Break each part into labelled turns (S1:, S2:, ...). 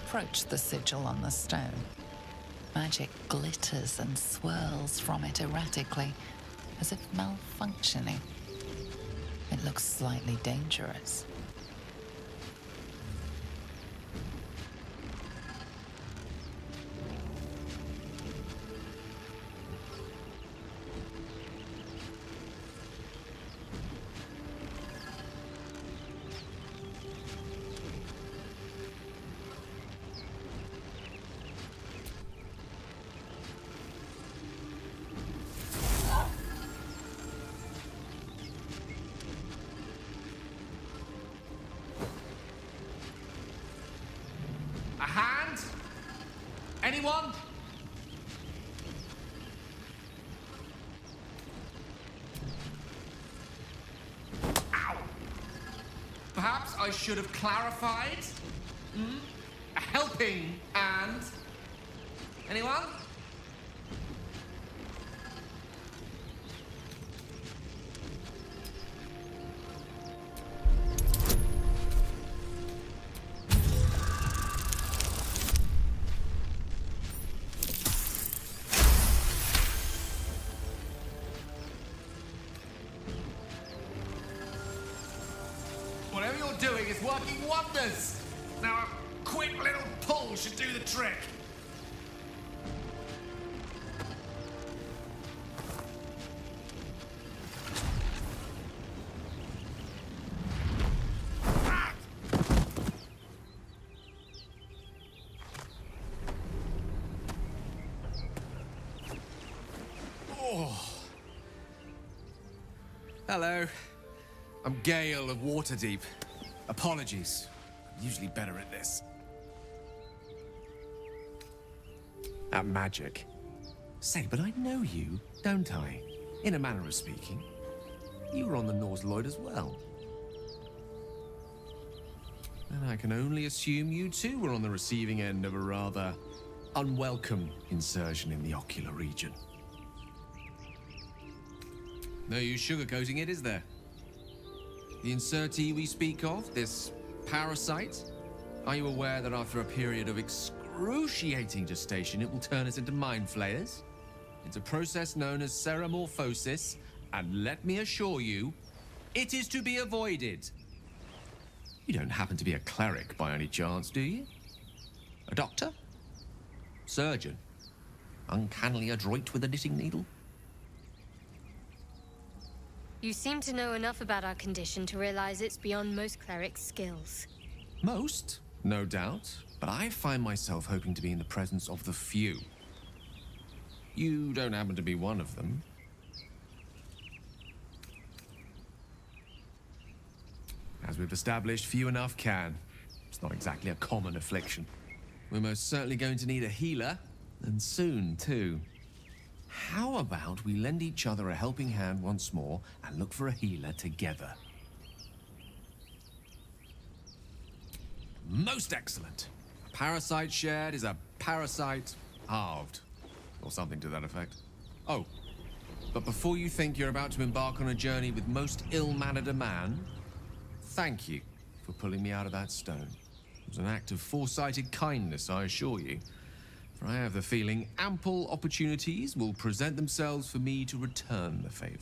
S1: approach the sigil on the stone. Magic glitters and swirls from it erratically, as if malfunctioning. It looks slightly dangerous.
S2: A hand? Anyone? Ow! Perhaps I should have clarified? A helping hand? Anyone? Whatever you're doing is working wonders. Now a quick little pull should do the trick. Oh. Hello. I'm Gale of Waterdeep. Apologies. I'm usually better at this. At magic. Say, but I know you, don't I? In a manner of speaking. You were on the Norse Lloyd as well. And I can only assume you too were on the receiving end of a rather unwelcome insertion in the ocular region. No use sugarcoating it, is there? The insertee we speak of, this parasite, are you aware that after a period of excruciating gestation, it will turn us into mind flayers? It's a process known as ceremorphosis, and let me assure you, it is to be avoided. You don't happen to be a cleric by any chance, do you? A doctor? Surgeon? Uncannily adroit with a knitting needle?
S3: You seem to know enough about our condition to realize it's beyond most clerics' skills.
S2: Most, no doubt, but I find myself hoping to be in the presence of the few. You don't happen to be one of them. As we've established, few enough can. It's not exactly a common affliction. We're most certainly going to need a healer, and soon, too. How about we lend each other a helping hand once more and look for a healer together? Most excellent. A parasite shared is a parasite halved. Or something to that effect. Oh, but before you think you're about to embark on a journey with most ill-mannered a man, thank you for pulling me out of that stone. It was an act of foresighted kindness, I assure you. For I have the feeling ample opportunities will present themselves for me to return the favor.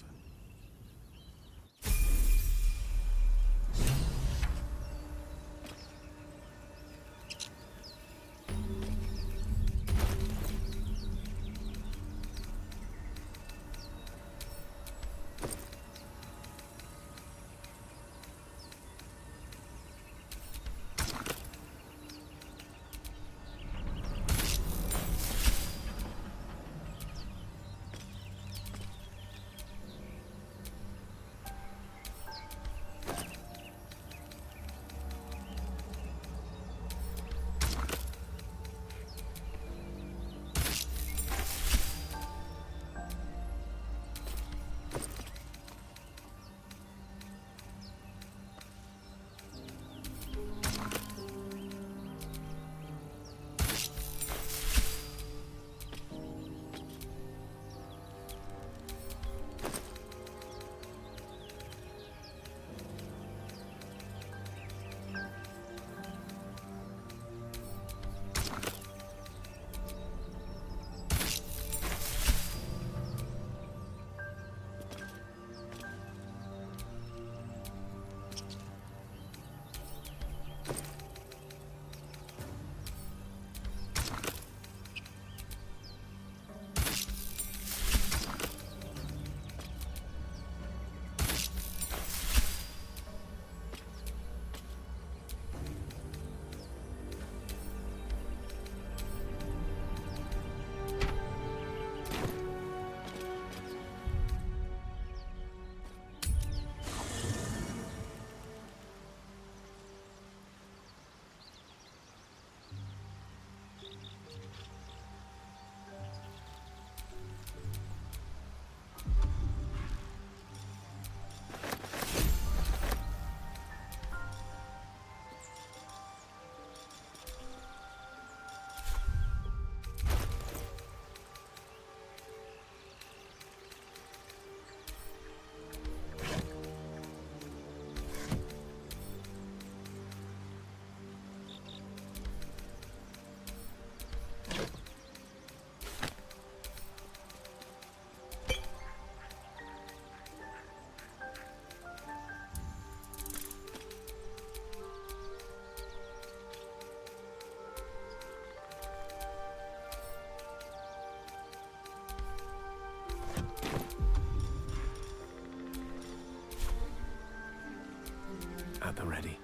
S4: at the ready.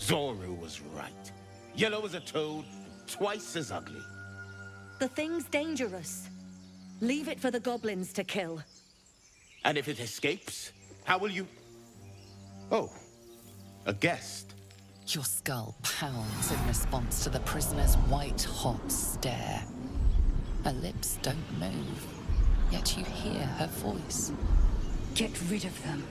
S4: Zoru was right. Yellow as a toad, twice as ugly.
S5: The thing's dangerous. Leave it for the goblins to kill.
S4: And if it escapes, how will you... Oh, a guest.
S1: Your skull pounds in response to the prisoner's white-hot stare. Her lips don't move, yet you hear her voice.
S5: Get rid of them.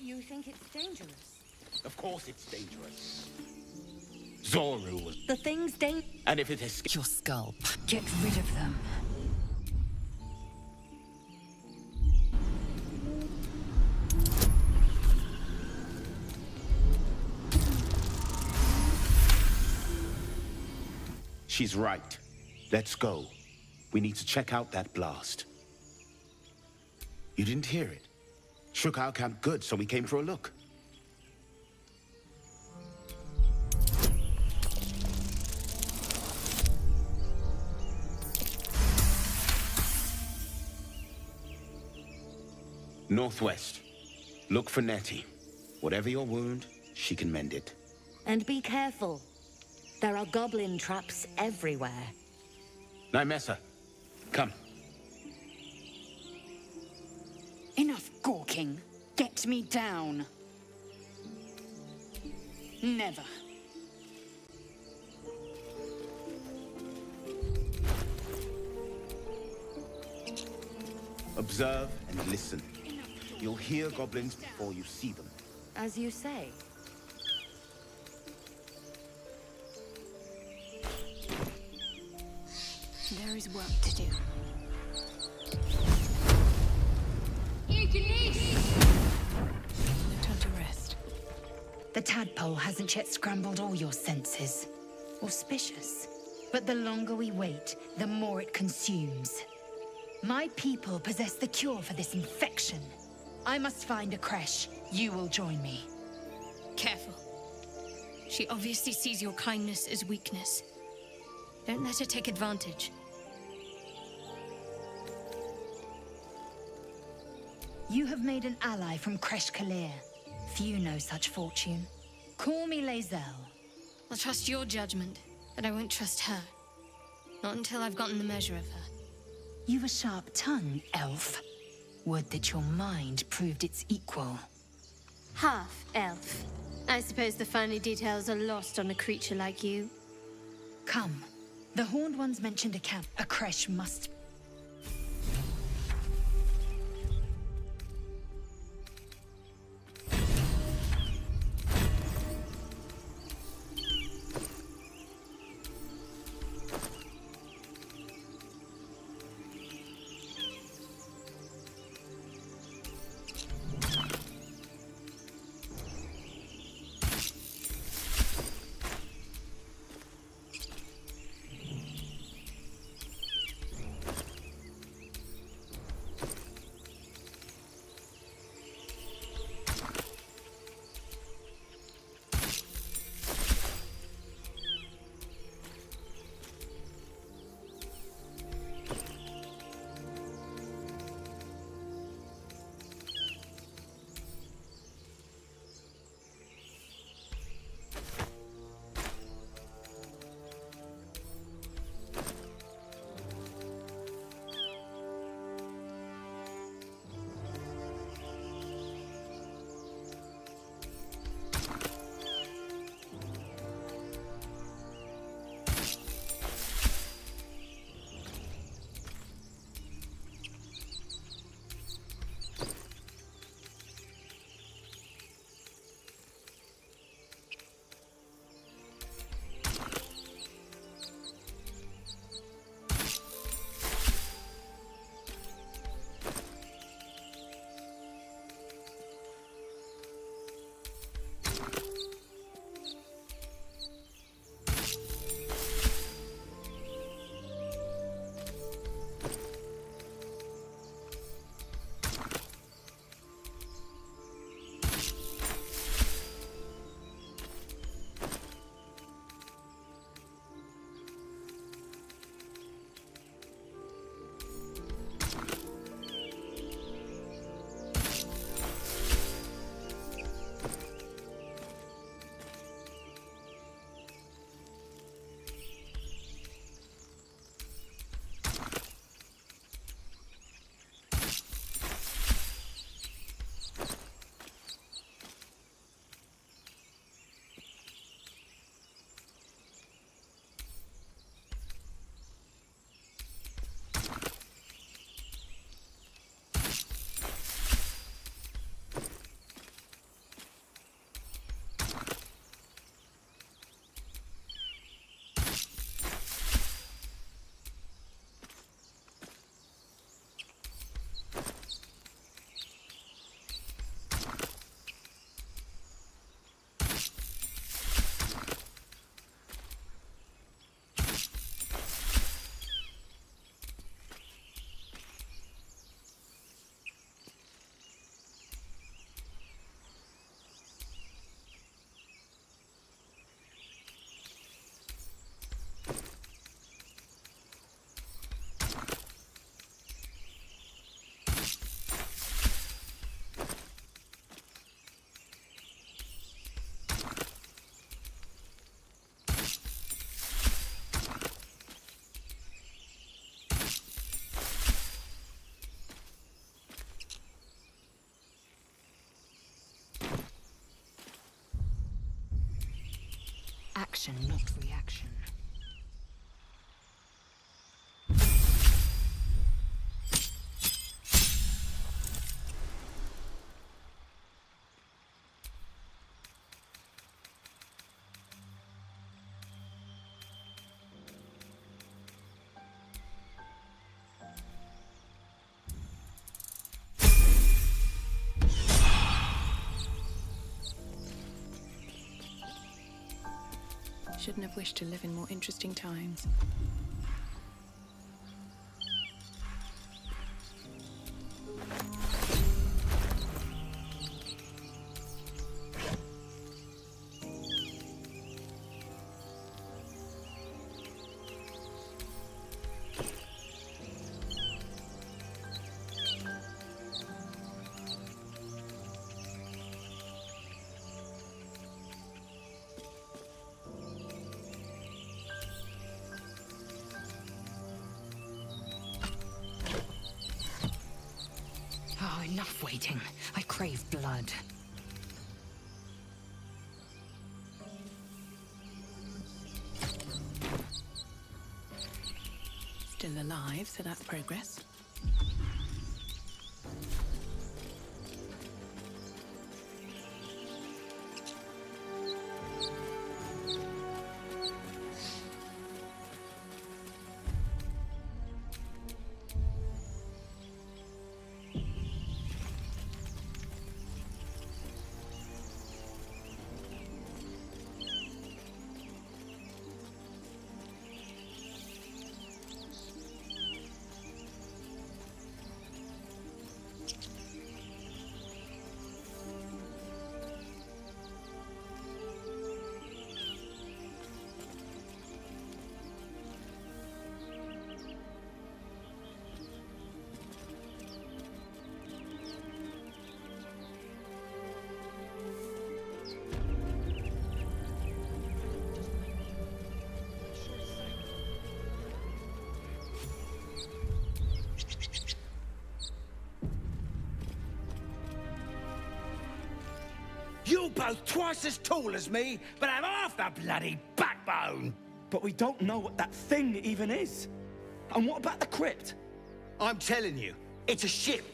S5: You think it's dangerous?
S4: Of course it's dangerous. Zoru was...
S5: The thing's
S4: And if it escapes...
S1: Your skull.
S5: Get rid of them.
S4: She's right. Let's go. We need to check out that blast. You didn't hear it? Shook our camp good, so we came for a look. Northwest. Look for Nettie. Whatever your wound, she can mend it.
S5: And be careful. There are goblin traps everywhere.
S4: Nymessa, come.
S6: Enough gawking. Get me down. Never.
S4: Observe and listen. You'll hear goblins before you see them.
S5: As you say.
S6: There is work to do. No time to rest.
S7: The tadpole hasn't yet scrambled all your senses. Auspicious. But the longer we wait, the more it consumes. My people possess the cure for this infection. I must find a creche. You will join me.
S3: Careful. She obviously sees your kindness as weakness. Don't let her take advantage.
S7: You have made an ally from Creche Kalir. Few know such fortune. Call me Lae'zel.
S3: I'll trust your judgment, but I won't trust her. Not until I've gotten the measure of her.
S7: You've a sharp tongue, elf. Would that your mind proved its equal.
S3: Half-elf. I suppose the finer details are lost on a creature like you.
S7: Come. The Horned Ones mentioned a camp. A creche must... action, not reaction.
S6: Shouldn't have wished to live in more interesting times.
S7: Oh, enough waiting. I crave blood.
S6: Still alive, so that's progress.
S8: You're both twice as tall as me, but have half the bloody backbone!
S9: But we don't know what that thing even is. And what about the crypt?
S8: I'm telling you, it's a ship.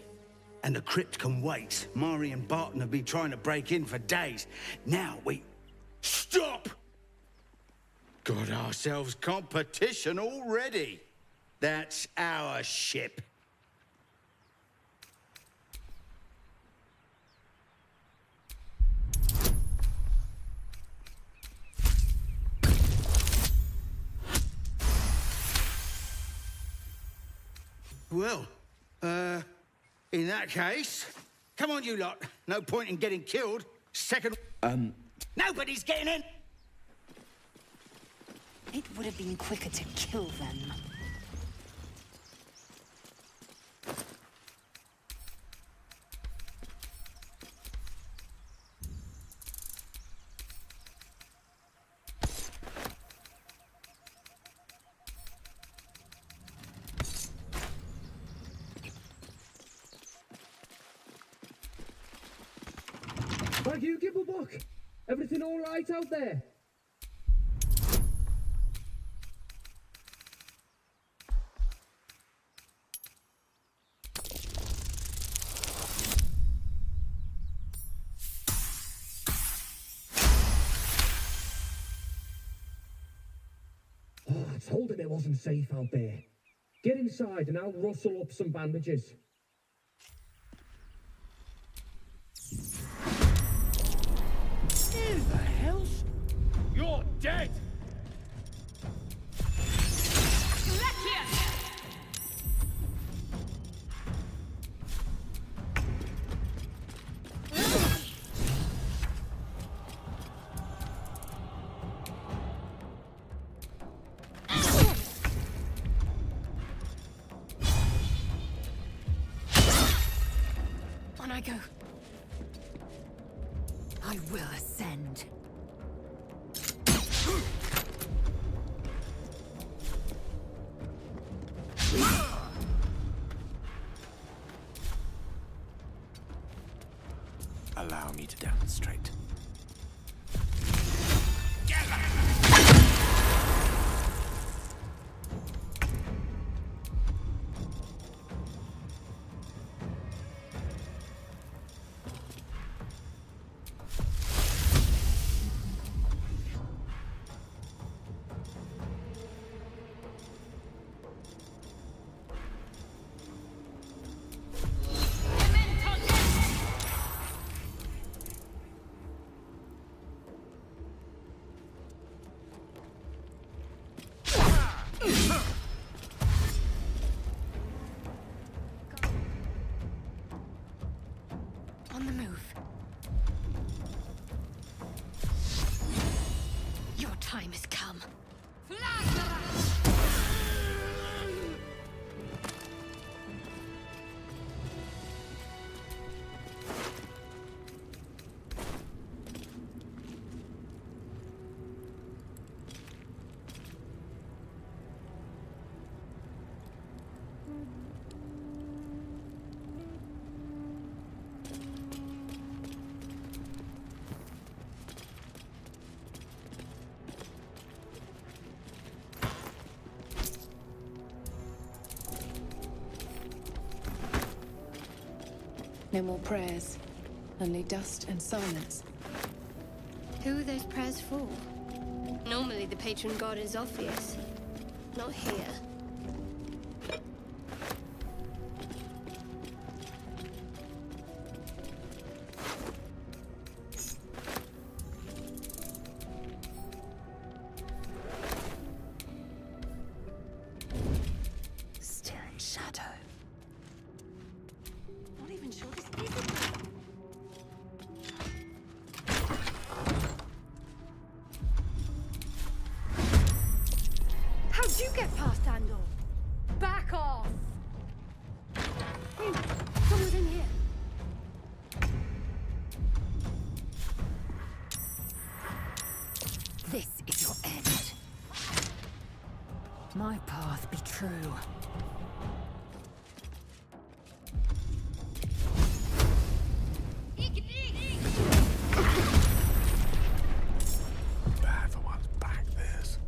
S8: And the crypt can wait. Mari and Barton have been trying to break in for days. Now we... Stop! Got ourselves competition already. That's our ship. Well, in that case, come on, you lot. No point in getting killed. Second... Nobody's getting in!
S6: It would have been quicker to kill them.
S10: Thank you, Gibblebuck. Everything all right out there? Oh, I told him it wasn't safe out there. Get inside and I'll rustle up some bandages.
S8: Who the hell's... You're dead!
S3: On I go.
S7: I will ascend.
S4: Allow me to demonstrate.
S8: Get
S3: On the move. Your time has come.
S6: No more prayers. Only dust and silence.
S3: Who are those prayers for? Normally the patron god is obvious. Not here.
S1: Still in shadow.
S5: Not even sure this is a
S11: How'd you get past Andor? Back off! Hey, someone's in here.
S7: This is your end. My path be true.
S4: Bad for one's back, this.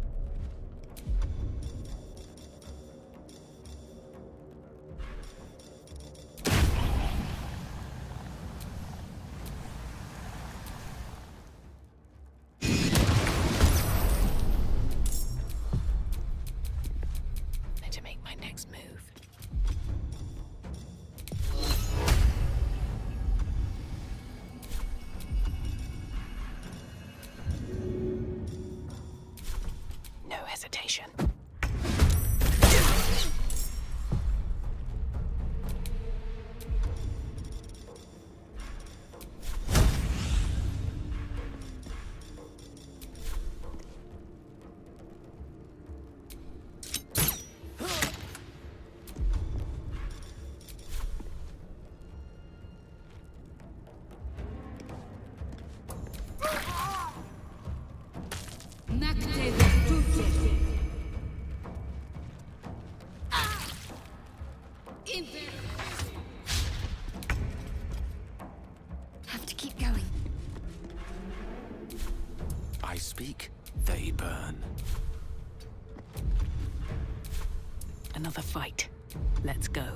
S6: Need to make my next move. No hesitation.
S3: Have to keep going.
S4: I speak, they burn.
S6: Another fight. Let's go.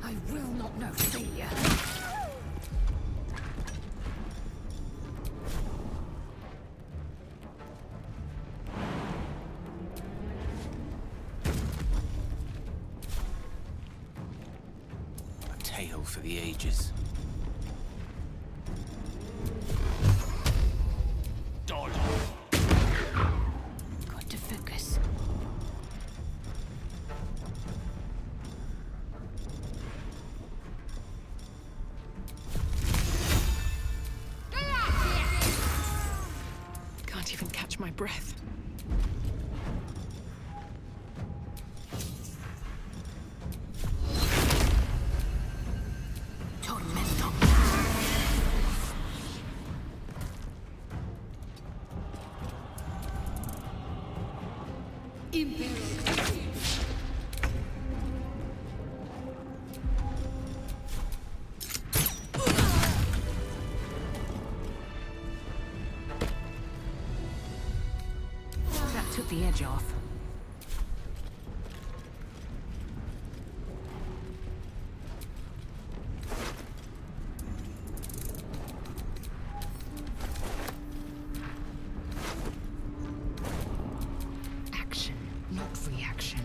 S7: I will not know failure.
S4: A tale for the ages.
S3: Got to focus.
S6: Can't even catch my breath.
S7: Tormento.
S6: That took the edge off.
S7: Action, not reaction.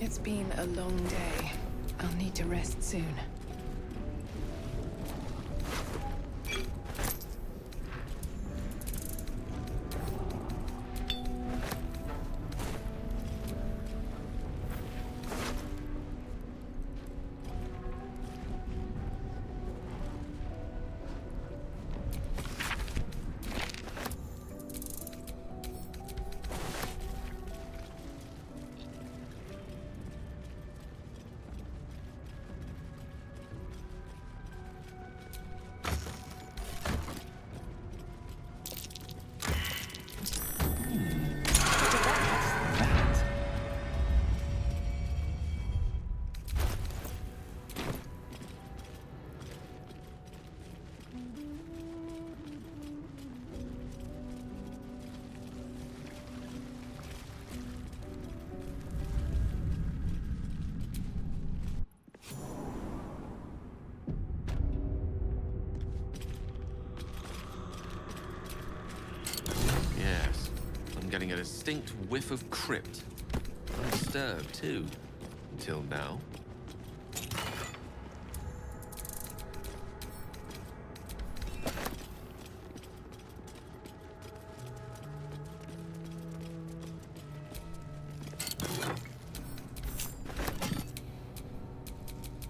S6: It's been a long day. I'll need to rest soon.
S2: Yes, I'm getting a distinct whiff of crypt. Undisturbed, too. Until now.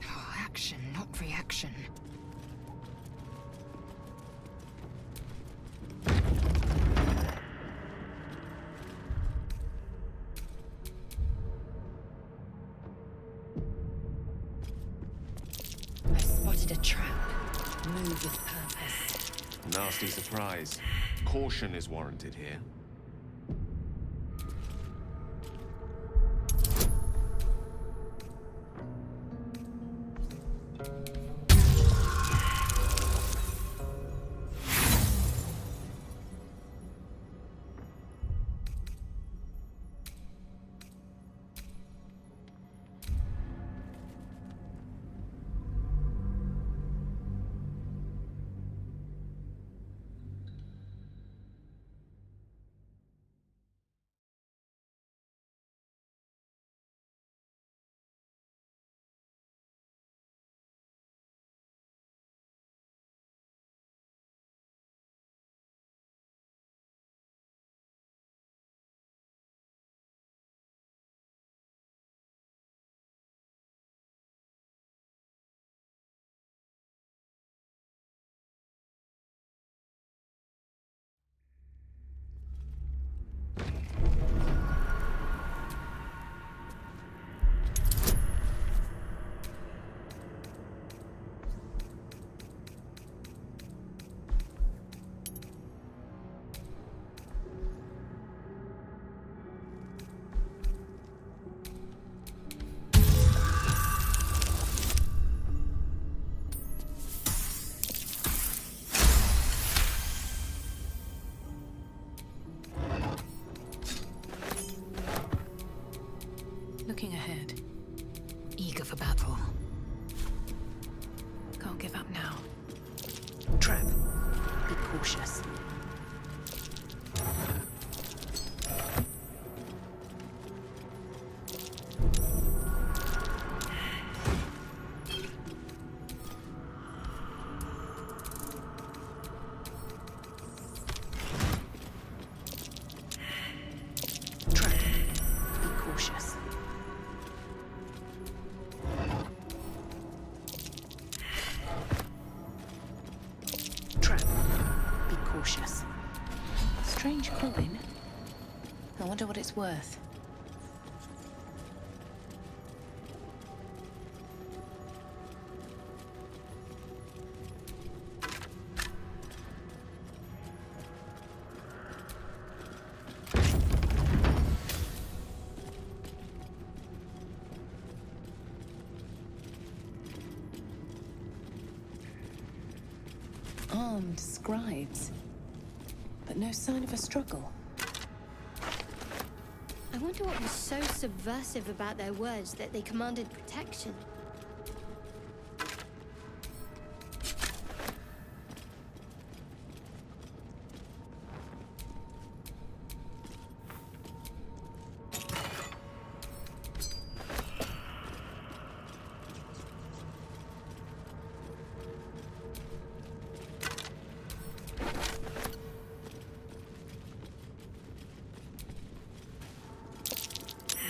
S7: Oh, action, not reaction. I spotted a trap. Move with purpose.
S2: Nasty surprise. Caution is warranted here.
S6: Looking ahead.
S7: Eager for battle.
S6: Can't give up now.
S7: Trap. Be cautious. Trap. Be cautious. Trap. Be cautious.
S6: Strange coin. I wonder what it's worth. Armed scribes, but no sign of a struggle.
S3: I wonder what was so subversive about their words that they commanded protection.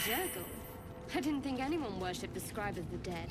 S11: Jurgle? I didn't think anyone worshipped the scribe of the dead.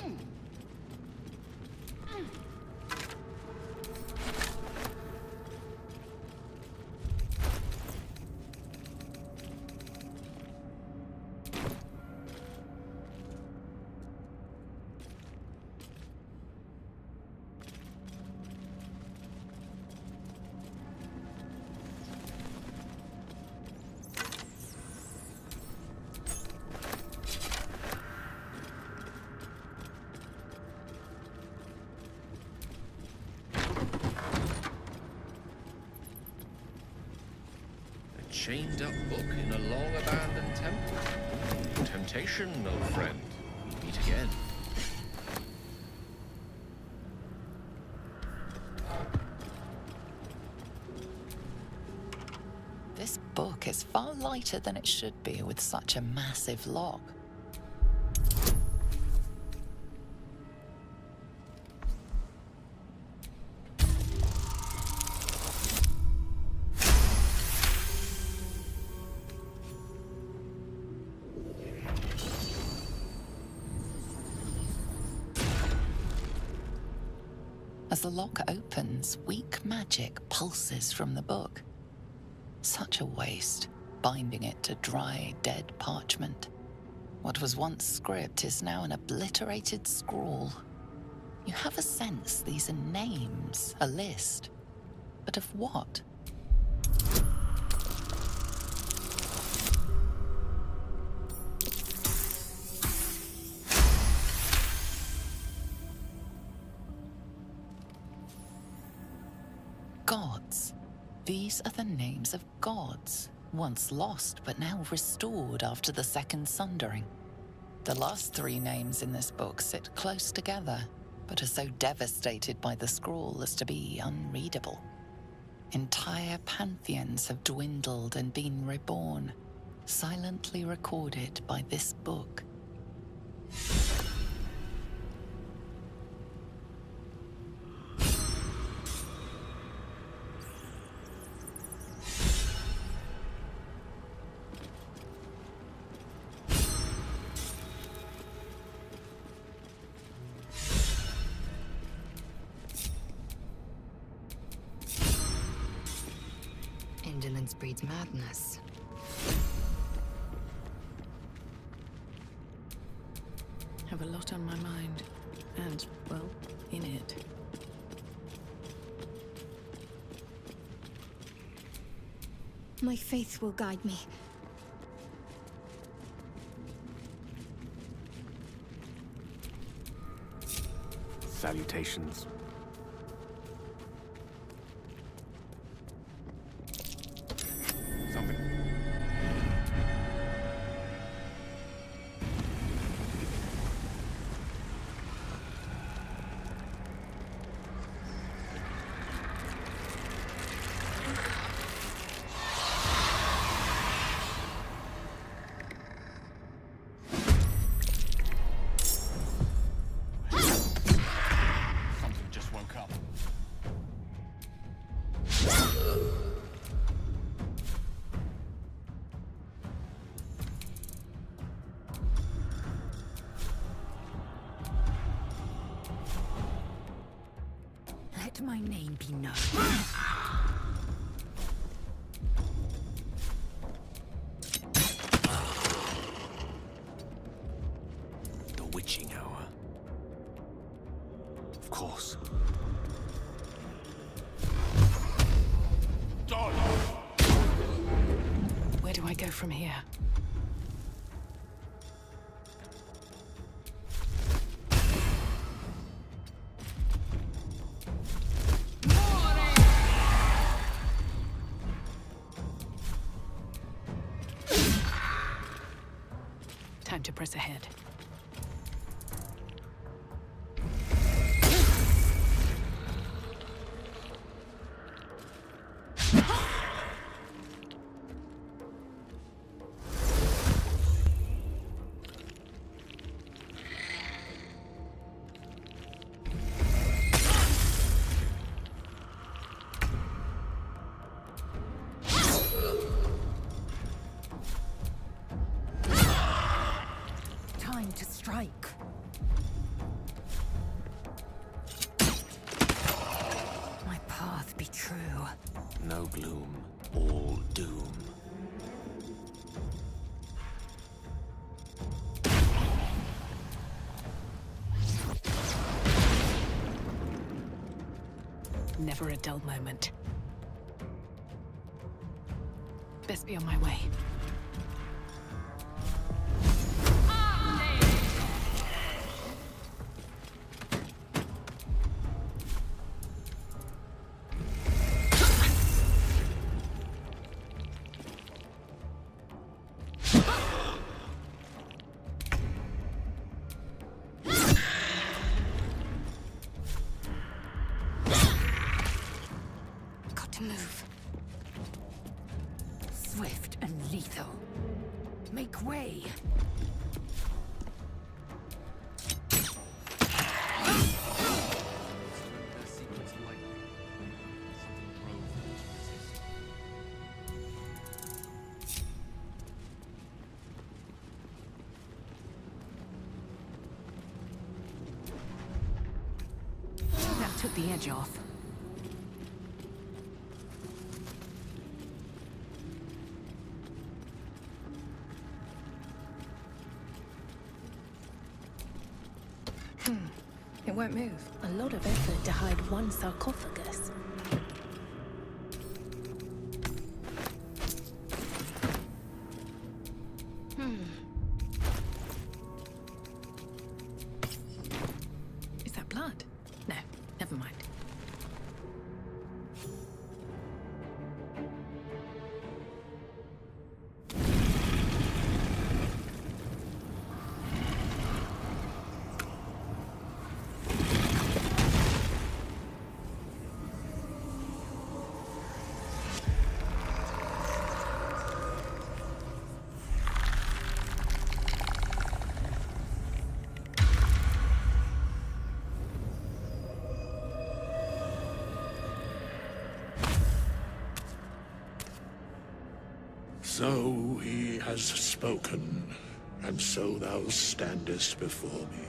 S2: Chained up book in a long abandoned temple. Temptation, old friend. We meet again.
S1: This book is far lighter than it should be with such a massive log. As the lock opens, weak magic pulses from the book. Such a waste, binding it to dry, dead parchment. What was once script is now an obliterated scrawl. You have a sense these are names, a list. But of what? Gods. These are the names of gods, once lost but now restored after the Second Sundering. The last three names in this book sit close together, but are so devastated by the scrawl as to be unreadable. Entire pantheons have dwindled and been reborn, silently recorded by this book.
S7: Indolence breeds madness.
S6: Have a lot on my mind. And, well, in it.
S3: My faith will guide me.
S12: Salutations.
S2: Something. Something just woke up.
S7: Let my name be known.
S12: The witching hour. Of course.
S6: Where do I go from here? Time to press ahead.
S5: strike. My path be true.
S12: No gloom, all doom.
S6: Never a dull moment. Best be on my way.
S5: Got to move. Swift and lethal. Make way.
S6: That took the edge off.
S13: It won't move. A lot of effort to hide one sarcophagus.
S6: Is that blood? No, never mind.
S14: So he has spoken, and so thou standest before me.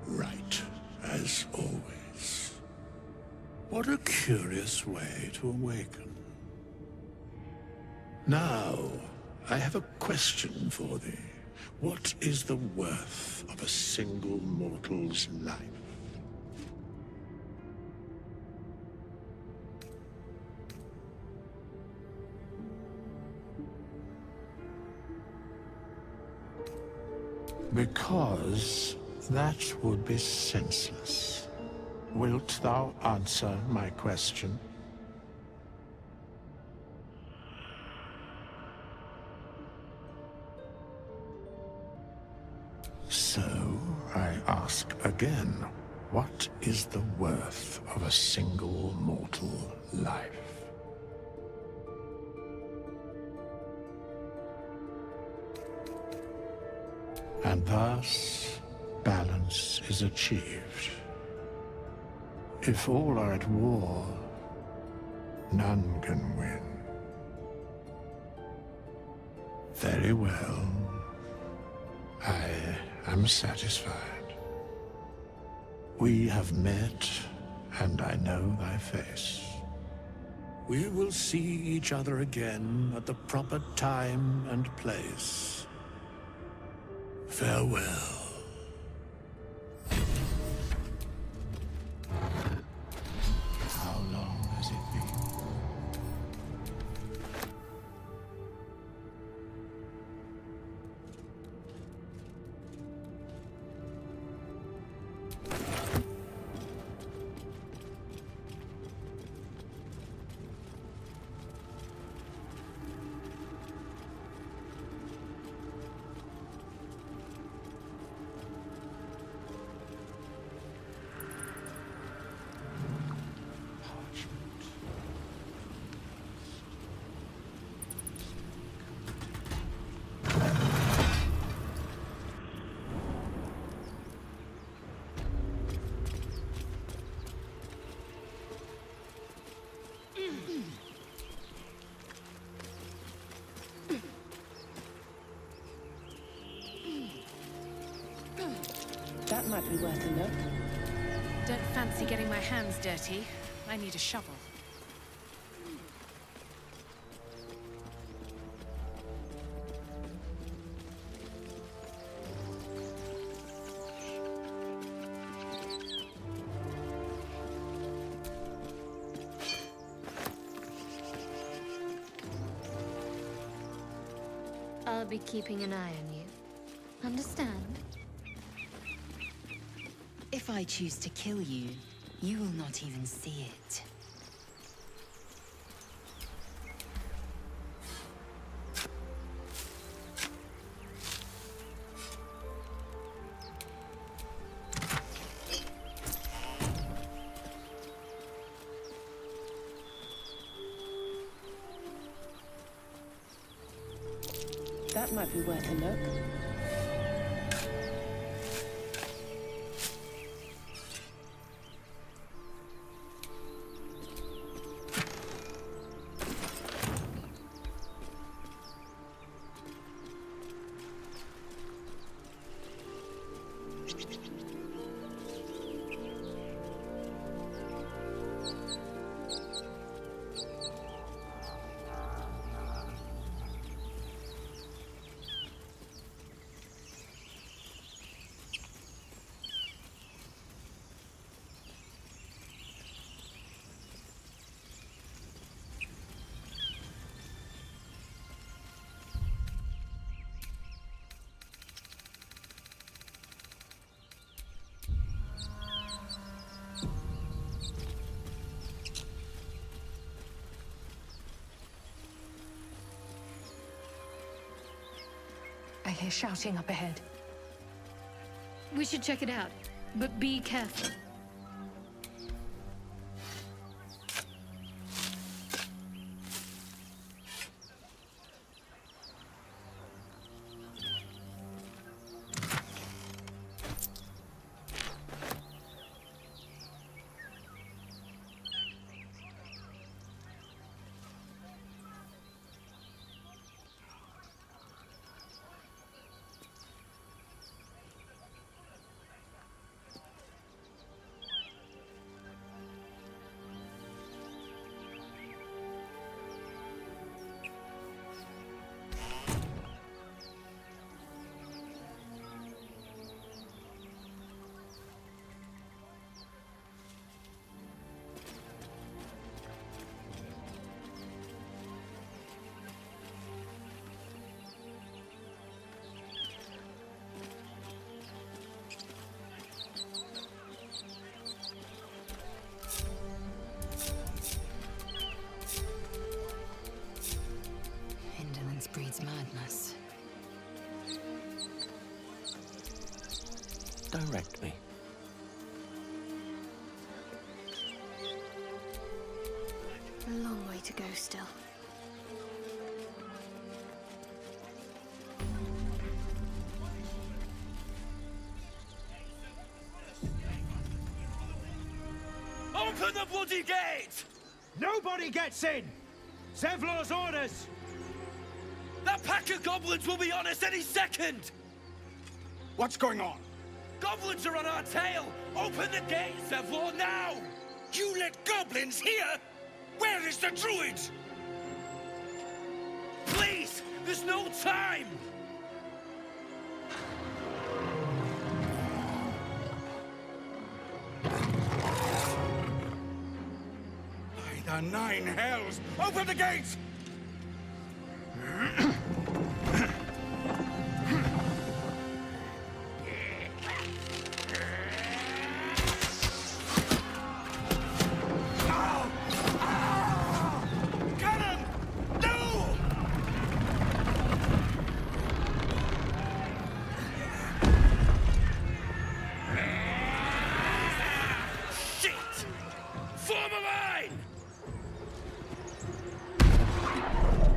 S14: Right, as always. What a curious way to awaken. Now, I have a question for thee. What is the worth of a single mortal's life? Because that would be senseless. Wilt thou answer my question? So, I ask again, what is the worth of a single mortal life? And thus, balance is achieved. If all are at war, none can win. Very well. I am satisfied. We have met, and I know thy face. We will see each other again at the proper time and place. Farewell. How long has it been?
S13: That might be worth a look.
S6: Don't fancy getting my hands dirty. I need a shovel.
S3: I'll be keeping an eye on you. Understand?
S7: If I choose to kill you, you will not even see it.
S13: That might be worth a look.
S6: I hear shouting up ahead.
S3: We should check it out, but be careful.
S7: Breeds madness.
S12: Direct me.
S3: A long way to go still.
S9: Open the bloody gate!
S8: Nobody gets in! Zevlor's orders!
S9: That pack of goblins will be on us any second!
S8: What's going on?
S9: Goblins are on our tail! Open the gate, Zevlor, now!
S8: You let goblins here? Where is the druid?
S9: Please! There's no time!
S8: By the 9 hells! Open the gates!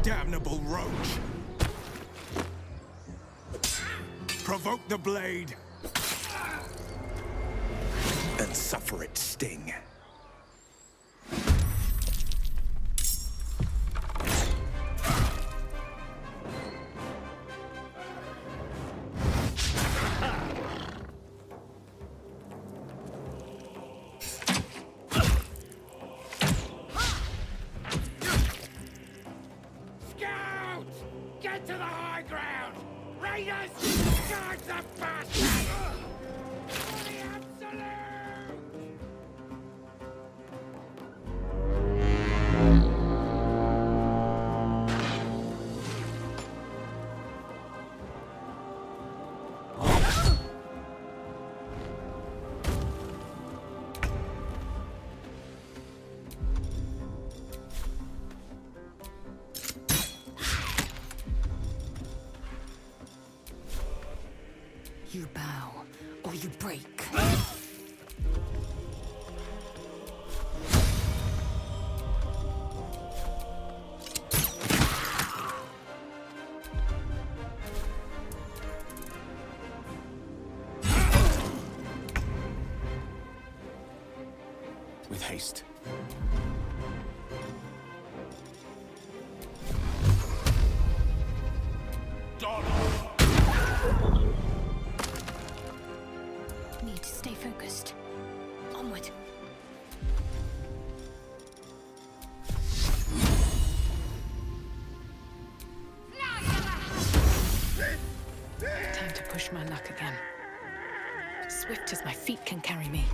S8: Damnable roach! Provoke the blade! And suffer its sting.
S5: You bow, or you break.
S4: With haste.
S3: Need to stay focused. Onward.
S13: Time to push my luck again. Swift as my feet can carry me.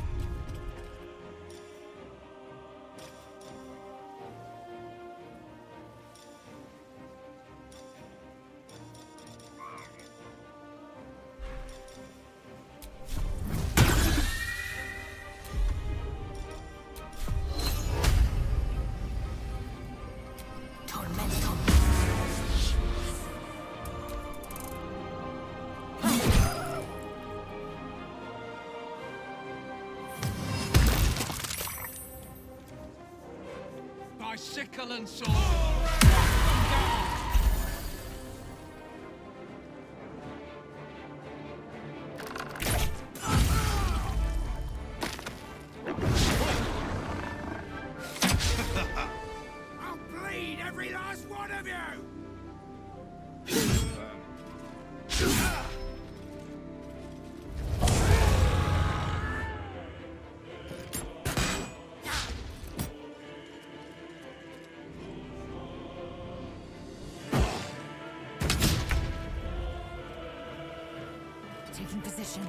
S2: By sickle and sword.
S8: I'll bleed every last one of you!
S5: Taking position.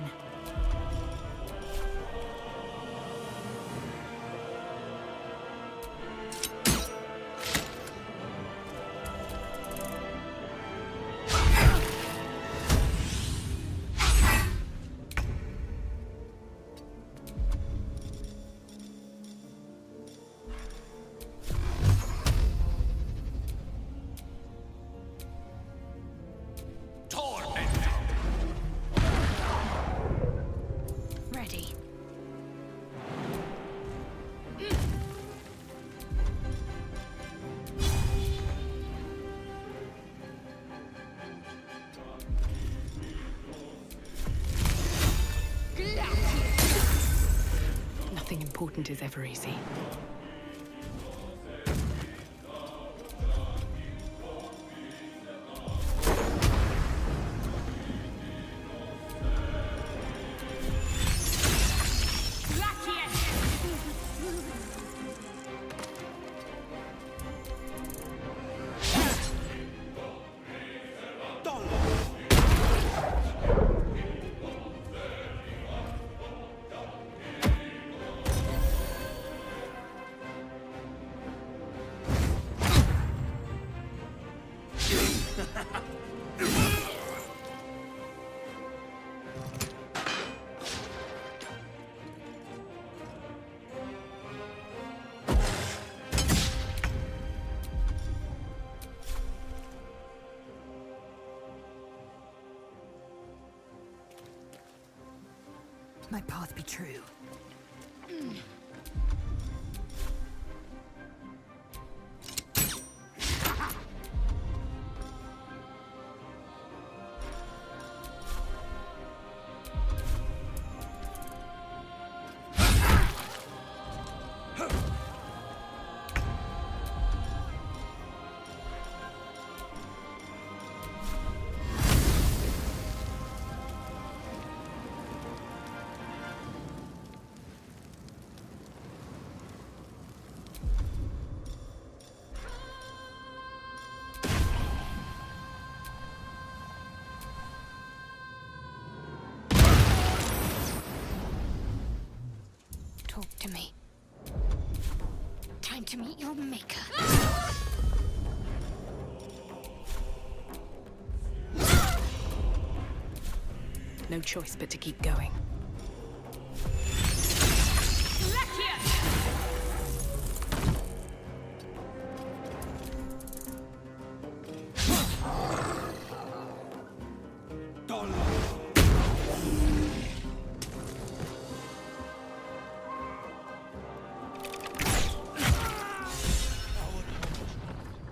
S3: Ready.
S13: Nothing important is ever easy.
S5: My path be true.
S3: to meet your maker.
S13: No choice but to keep going.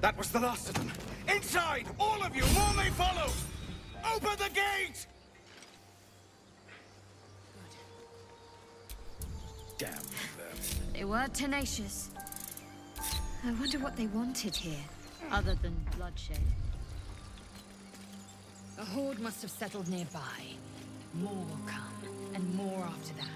S8: That was the last of them. Inside! All of you! More may follow! Open the gate! Damn them.
S5: They were tenacious. I wonder what they wanted here, other than bloodshed. A horde must have settled nearby. More will come, and more after that.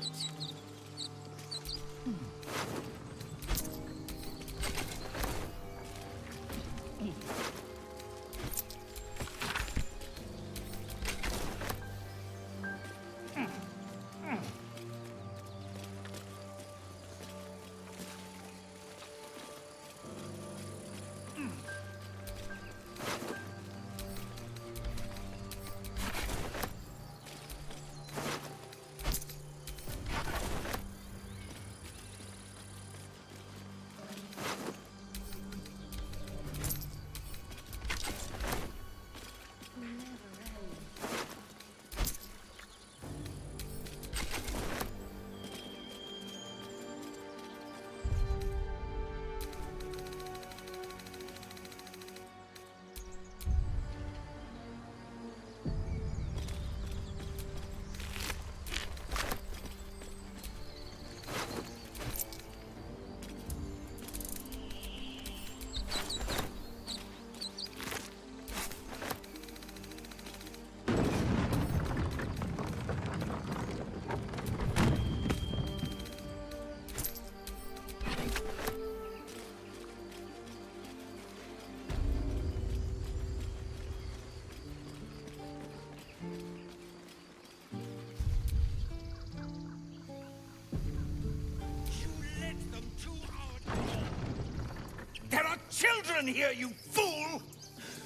S8: There are children here, you fool!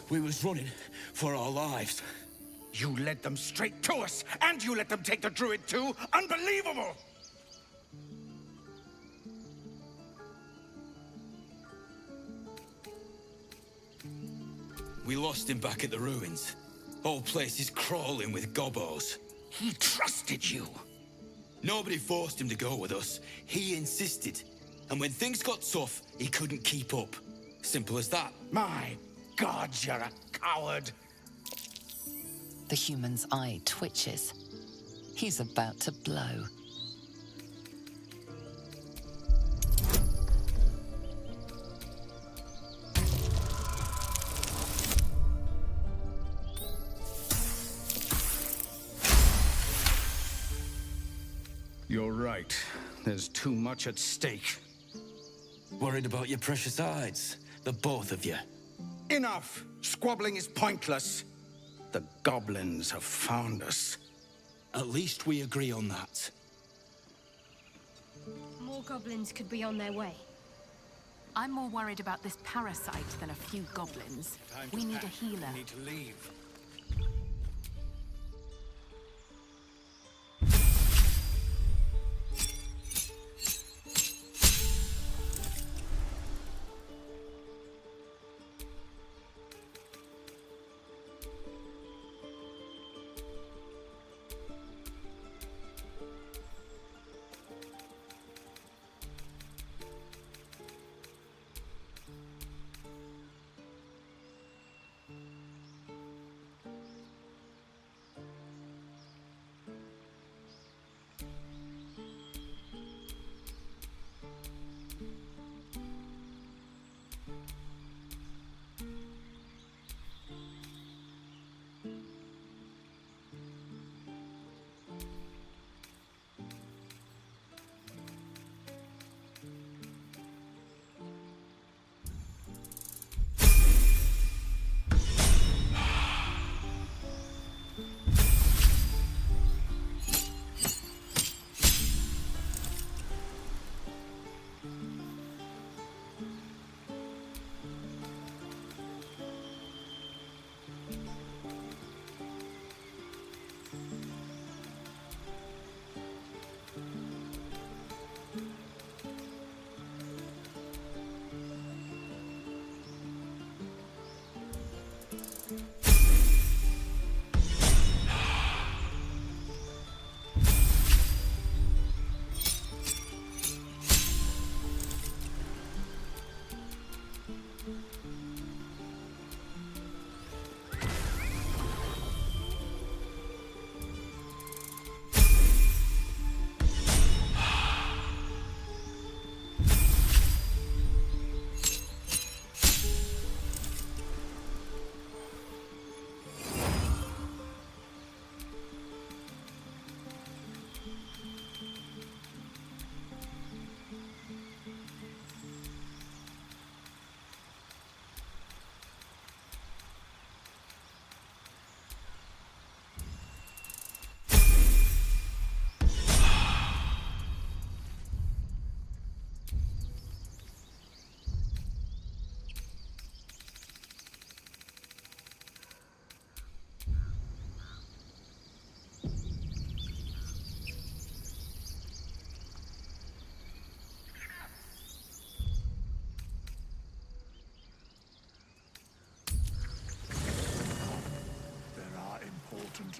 S9: We was running for our lives.
S8: You led them straight to us, and you let them take the druid too? Unbelievable!
S9: We lost him back at the ruins. Whole place is crawling with gobos.
S8: He trusted you.
S9: Nobody forced him to go with us. He insisted. And when things got tough, he couldn't keep up. Simple as that.
S8: My God, you're a coward.
S1: The human's eye twitches. He's about to blow.
S8: You're right. There's too much at stake.
S9: Worried about your precious hides, the both of you.
S8: Enough! Squabbling is pointless. The goblins have found us.
S9: At least we agree on that.
S3: More goblins could be on their way.
S13: I'm more worried about this parasite than a few goblins. We need a healer.
S8: We need to leave.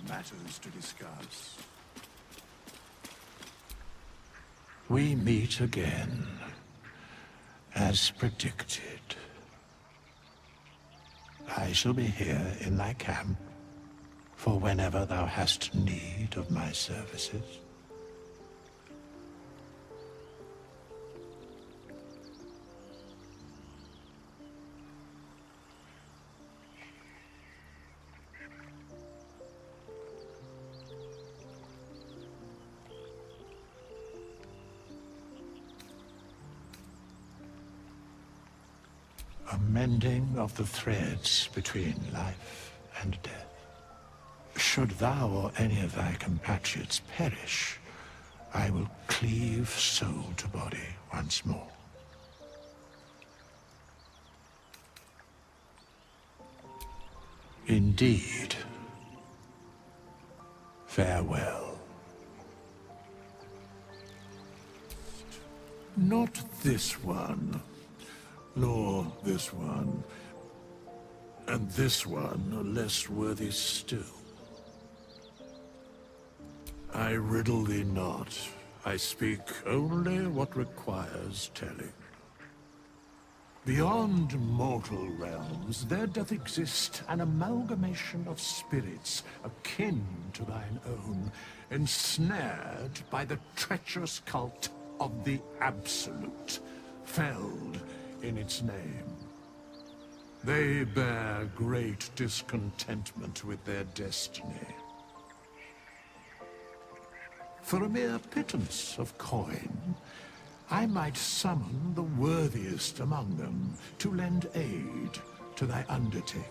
S14: matters to discuss. We meet again, as predicted. I shall be here in thy camp for whenever thou hast need of my services. A mending of the threads between life and death. Should thou or any of thy compatriots perish, I will cleave soul to body once more. Indeed. Farewell. Not this one. Nor this one. And this one less worthy still. I riddle thee not. I speak only what requires telling. Beyond mortal realms, there doth exist an amalgamation of spirits akin to thine own, ensnared by the treacherous cult of the Absolute, felled in its name. They bear great discontentment with their destiny. For a mere pittance of coin, I might summon the worthiest among them to lend aid to thy undertaking.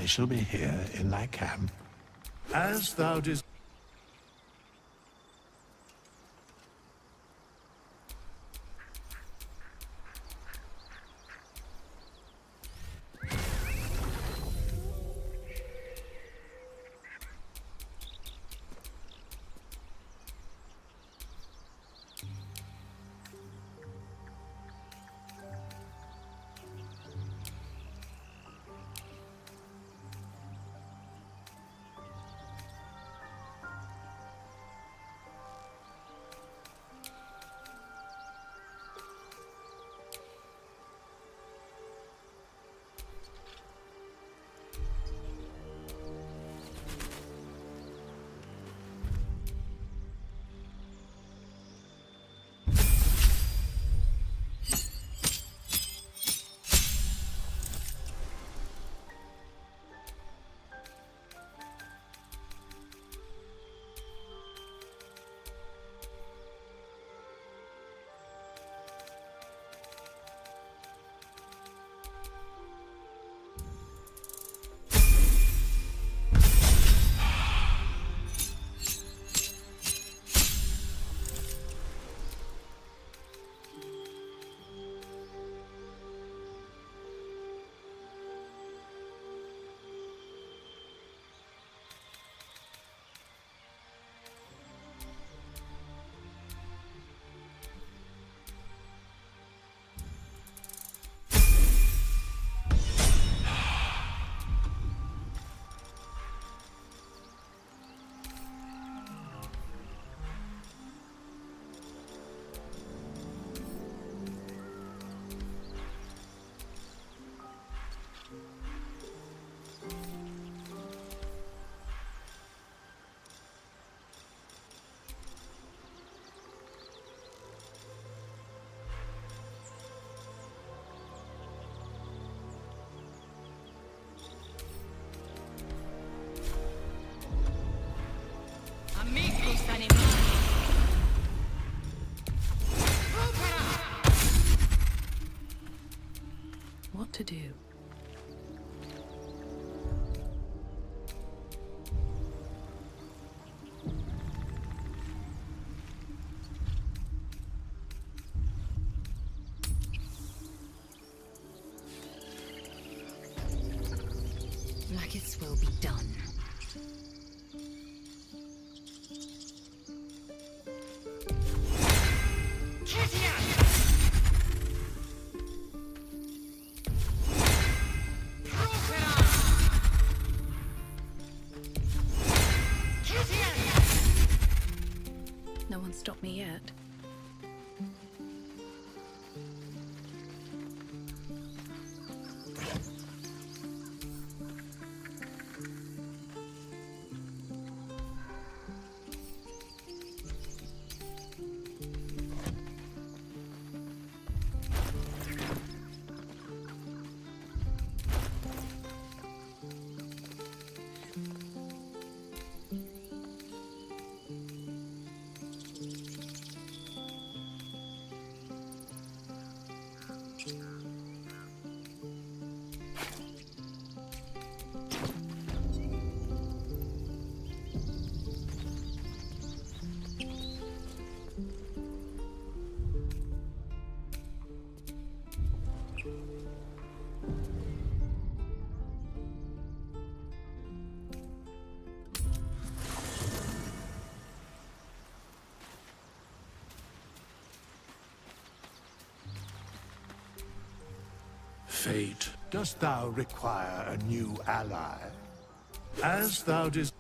S14: I shall be here in thy camp, as thou didst.
S6: What to do?
S7: Like it will be done.
S6: No one stopped me yet.
S14: Fate, dost thou require a new ally? As thou didst.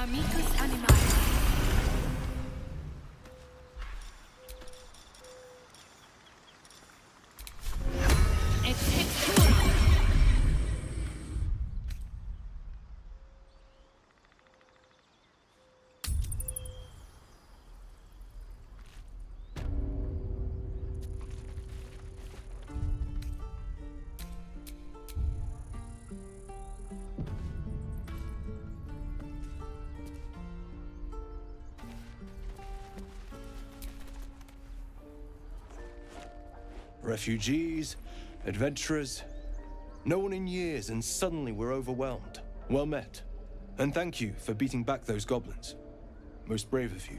S13: Amicus animalis.
S15: Refugees, adventurers, no one in years, and suddenly we're overwhelmed. Well met. And thank you for beating back those goblins. Most brave of you.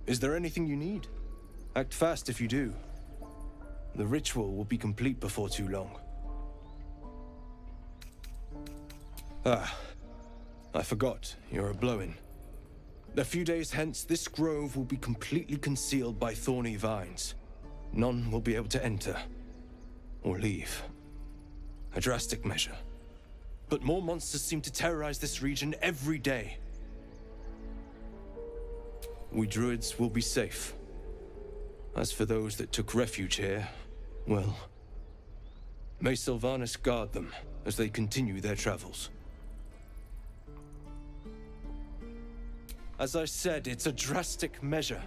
S15: Is there anything you need? Act fast if you do. The ritual will be complete before too long. Ah, I forgot, you're a blow-in. A few days hence, this grove will be completely concealed by thorny vines. None will be able to enter or leave. A drastic measure. But more monsters seem to terrorize this region every day. We druids will be safe. As for those that took refuge here, well, may Sylvanas guard them as they continue their travels. As I said, it's a drastic measure.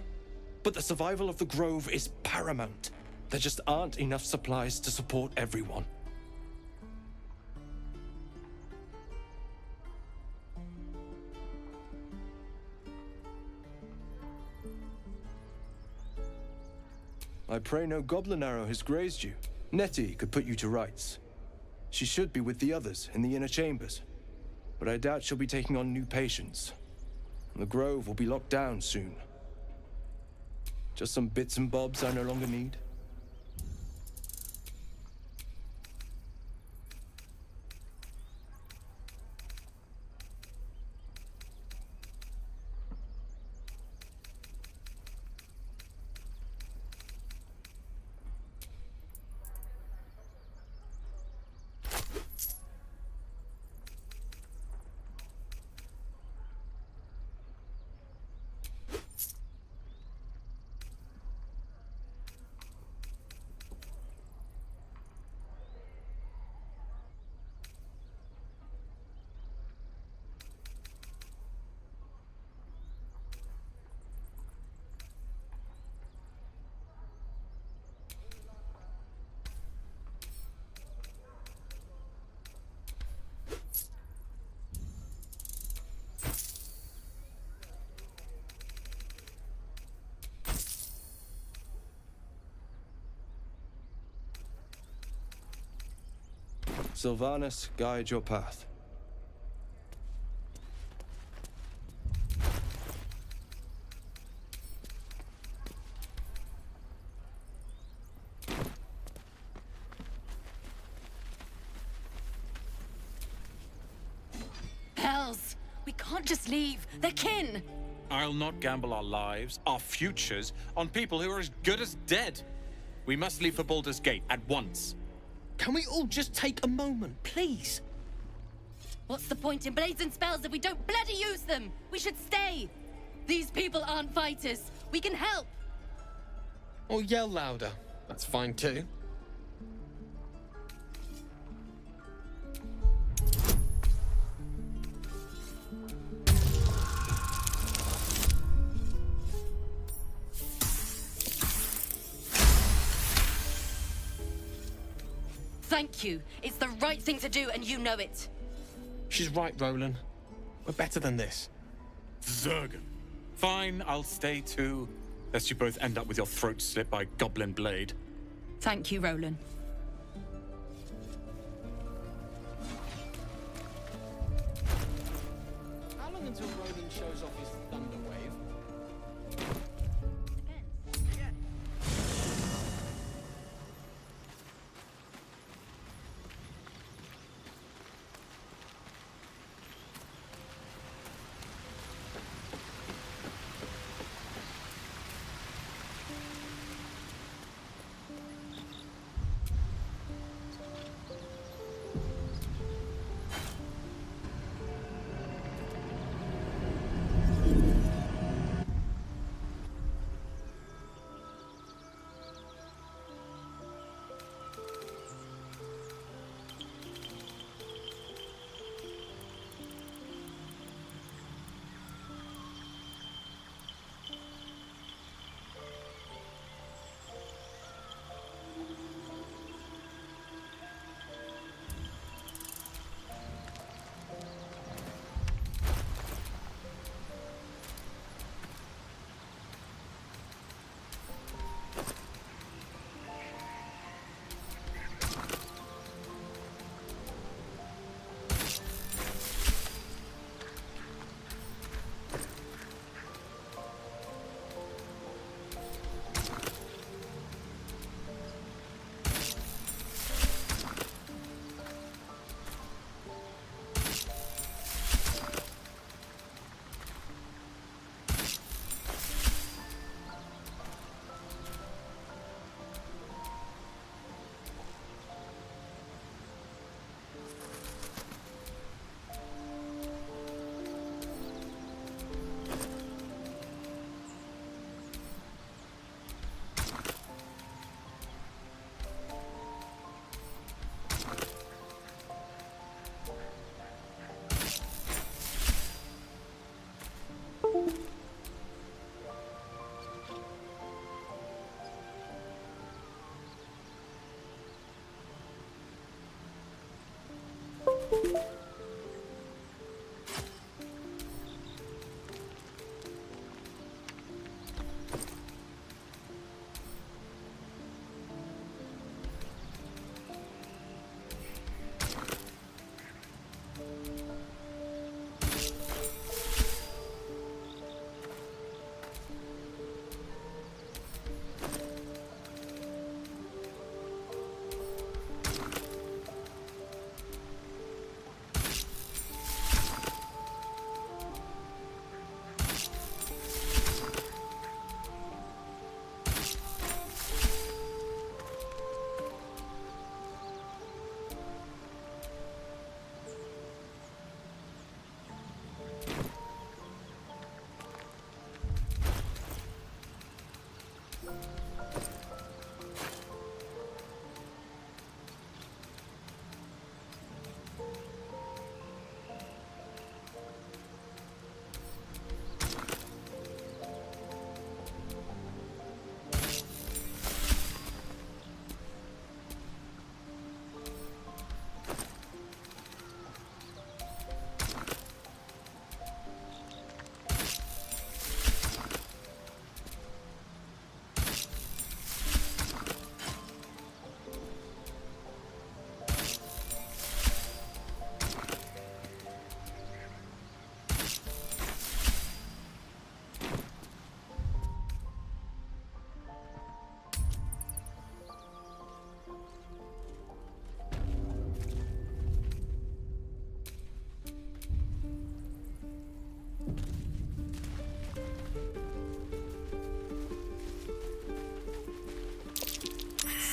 S15: But the survival of the Grove is paramount. There just aren't enough supplies to support everyone. I pray no goblin arrow has grazed you. Nettie could put you to rights. She should be with the others in the inner chambers. But I doubt she'll be taking on new patients. The Grove will be locked down soon. Just some bits and bobs I no longer need. Sylvanas, guide your path.
S16: Hells! We can't just leave. They're kin!
S17: I'll not gamble our lives, our futures, on people who are as good as dead. We must leave for Baldur's Gate at once.
S18: Can we all just take a moment, please?
S16: What's the point in blades and spells if we don't bloody use them? We should stay! These people aren't fighters. We can help!
S18: Or yell louder. That's fine too.
S16: Thank you. It's the right thing to do, and you know it.
S18: She's right, Roland. We're better than this.
S17: Zergan. Fine, I'll stay too. Lest you both end up with your throat slit by goblin blade.
S16: Thank you, Roland.
S18: How long until Roland shows off his thunder wave?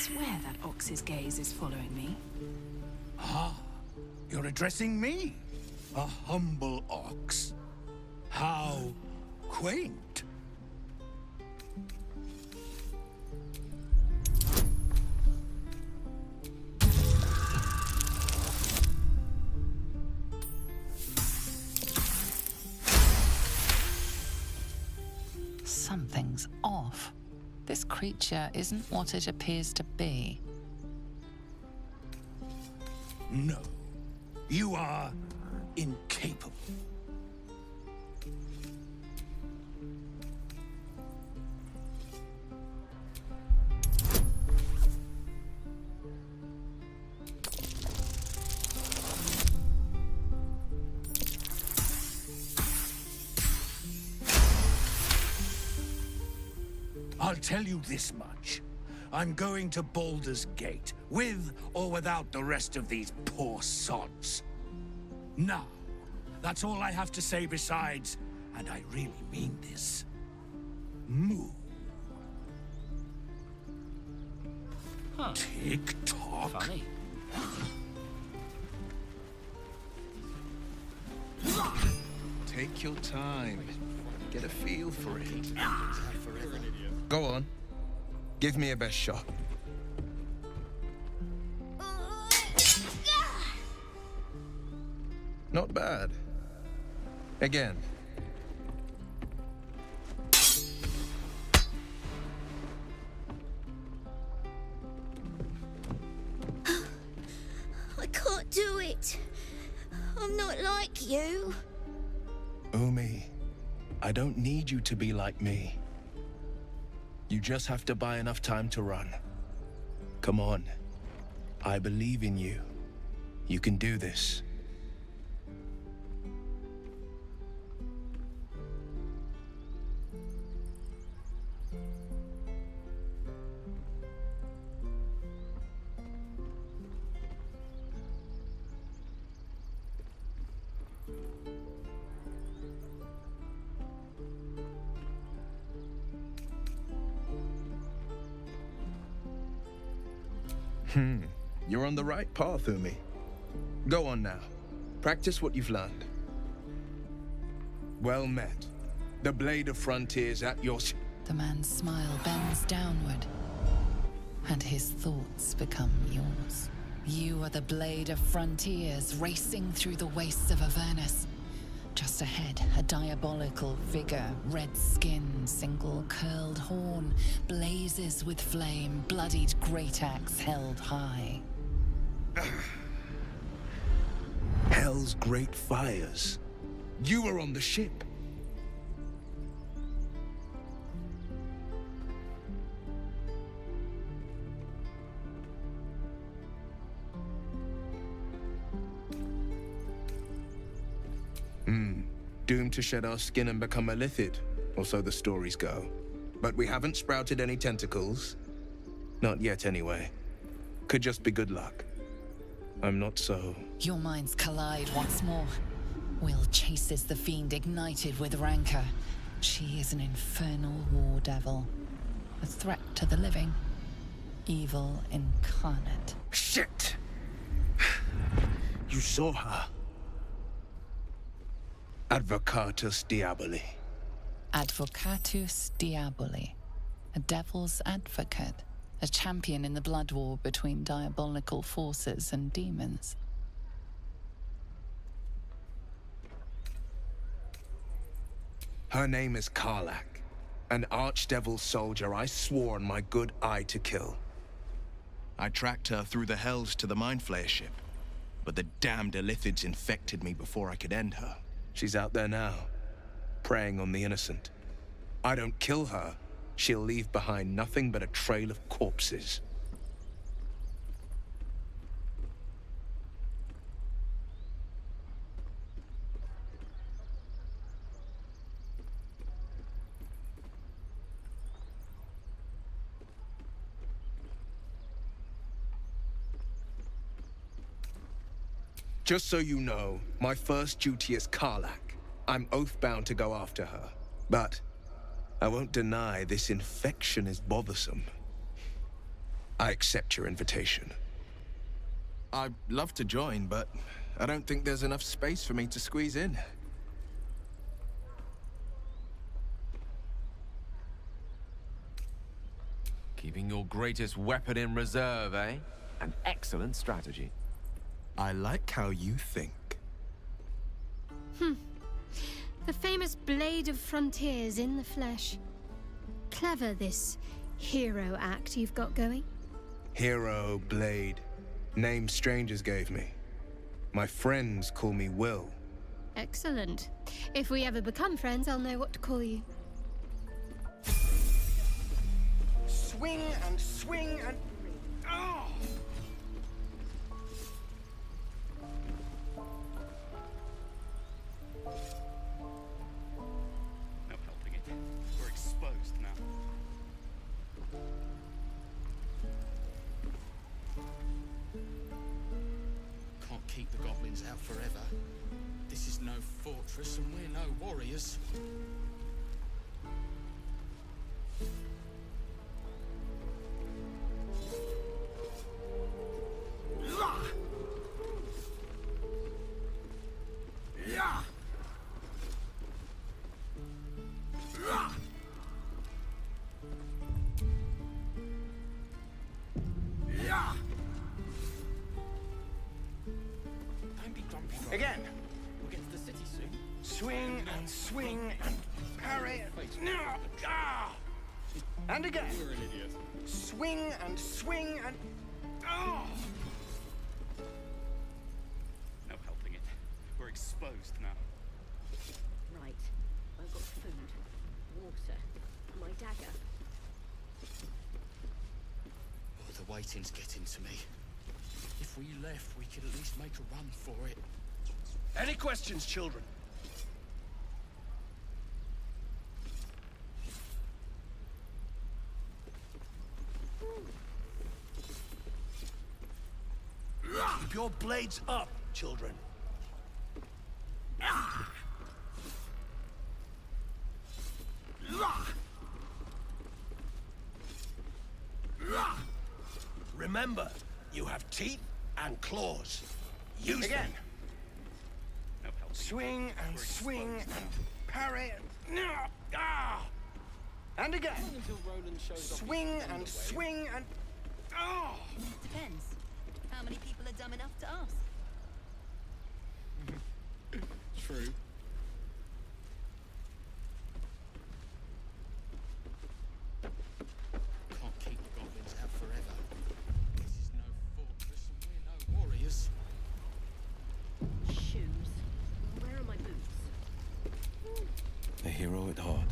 S13: Swear that ox's gaze is following me.
S8: Ah, you're addressing me, a humble ox. How quaint.
S1: Something's off. This creature isn't what it appears to be.
S8: No, you are incapable. I'll tell you this much. I'm going to Baldur's Gate, with or without the rest of these poor sods. Now, that's all I have to say besides, and I really mean this, moo.
S19: Huh.
S8: Tick-tock.
S19: Funny.
S15: Take your time. Get a feel for it. Go on. Give me a best shot. Not bad. Again.
S20: I can't do it. I'm not like you.
S15: Umi, I don't need you to be like me. You just have to buy enough time to run. Come on. I believe in you. You can do this. You're on the right path, Umi. Go on now. Practice what you've learned. Well met. The Blade of Frontiers at your...
S1: The man's smile bends downward, and his thoughts become yours. You are the Blade of Frontiers, racing through the wastes of Avernus. Just ahead, a diabolical figure, red skin, single curled horn, blazes with flame, bloodied great axe held high.
S21: Hell's great fires. You were on the ship.
S15: Doomed to shed our skin and become a lithid, or so the stories go. But we haven't sprouted any tentacles. Not yet, anyway. Could just be good luck. I'm not so...
S1: Your minds collide once more. Will chases the fiend ignited with rancor. She is an infernal war devil. A threat to the living. Evil incarnate.
S21: Shit! You saw her.
S15: Advocatus Diaboli.
S1: Advocatus Diaboli. A devil's advocate. A champion in the blood war between diabolical forces and demons.
S15: Her name is Karlach. An archdevil soldier I swore on my good eye to kill.
S22: I tracked her through the hells to the Mind Flayer ship, but the damned Illithids infected me before I could end her.
S15: She's out there now, preying on the innocent. I don't kill her, she'll leave behind nothing but a trail of corpses. Just so you know, my first duty is Karlach. I'm oath-bound to go after her. But I won't deny this infection is bothersome. I accept your invitation.
S22: I'd love to join, but I don't think there's enough space for me to squeeze in.
S2: Keeping your greatest weapon in reserve, eh? An excellent strategy.
S22: I like how you think.
S3: The famous Blade of Frontiers in the flesh. Clever, this hero act you've got going.
S15: Hero, Blade. Name strangers gave me. My friends call me Will.
S3: Excellent. If we ever become friends, I'll know what to call you.
S8: Swing and swing and... Oh!
S23: No helping it. We're exposed now. Can't keep the goblins out forever. This is no fortress and we're no warriors.
S8: Again.
S23: We'll get to the city soon.
S8: Swing and swing and parry. And again.
S23: You're an idiot.
S8: Swing and swing and... Oh!
S23: No helping it. We're exposed now.
S11: Right. I've got food, water, my dagger.
S23: Oh, the waiting's getting to me. If we left, we could at least make a run for it.
S21: Any questions, children? Keep your blades up, children. Remember, you have teeth and claws. Use
S8: Again.
S23: them. No helping.
S8: Swing and swing and parry. And again.
S23: Until Roland shows up.
S8: Swing and swing and... Oh!
S16: Depends. How many people are dumb enough to ask?
S23: True. Can't keep the goblins out forever. This is no fortress and we're no warriors.
S16: Shoot.
S15: hero at heart.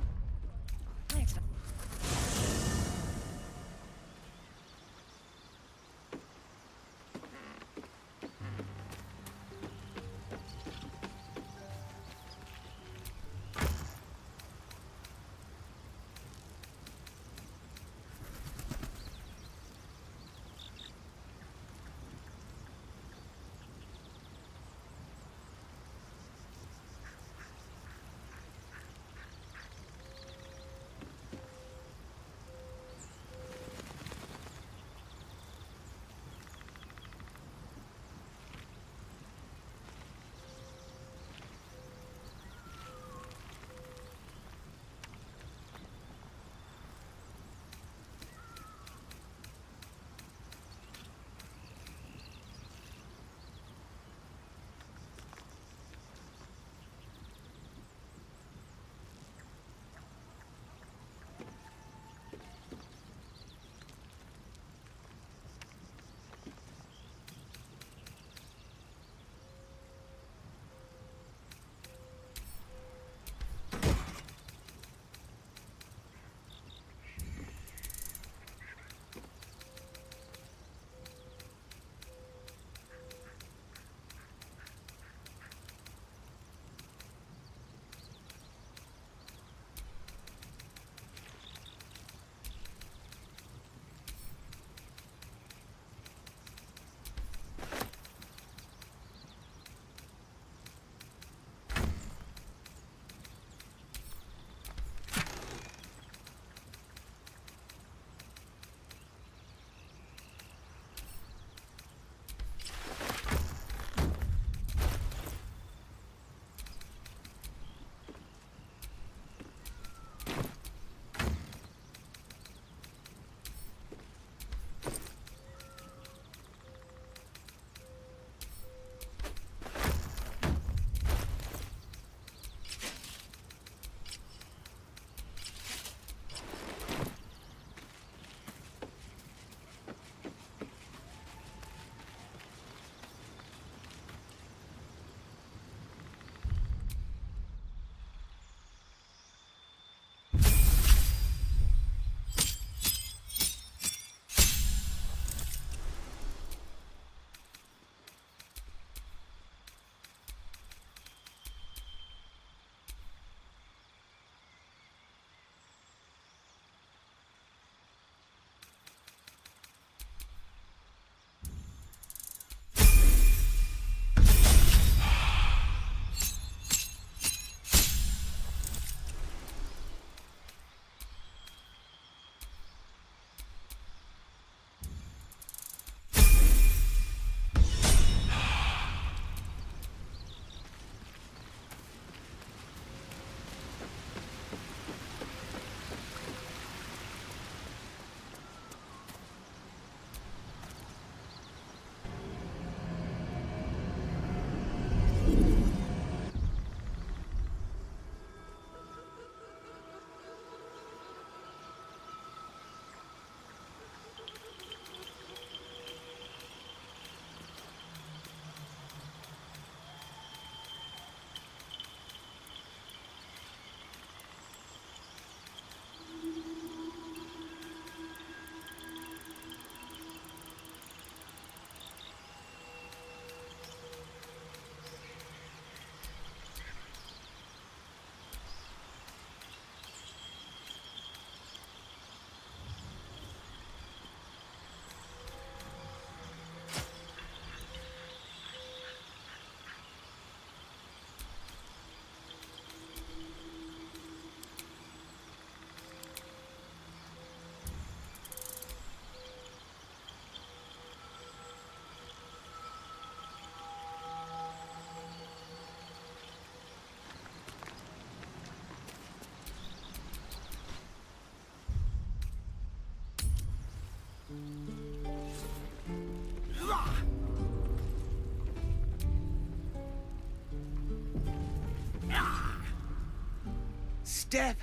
S8: Step,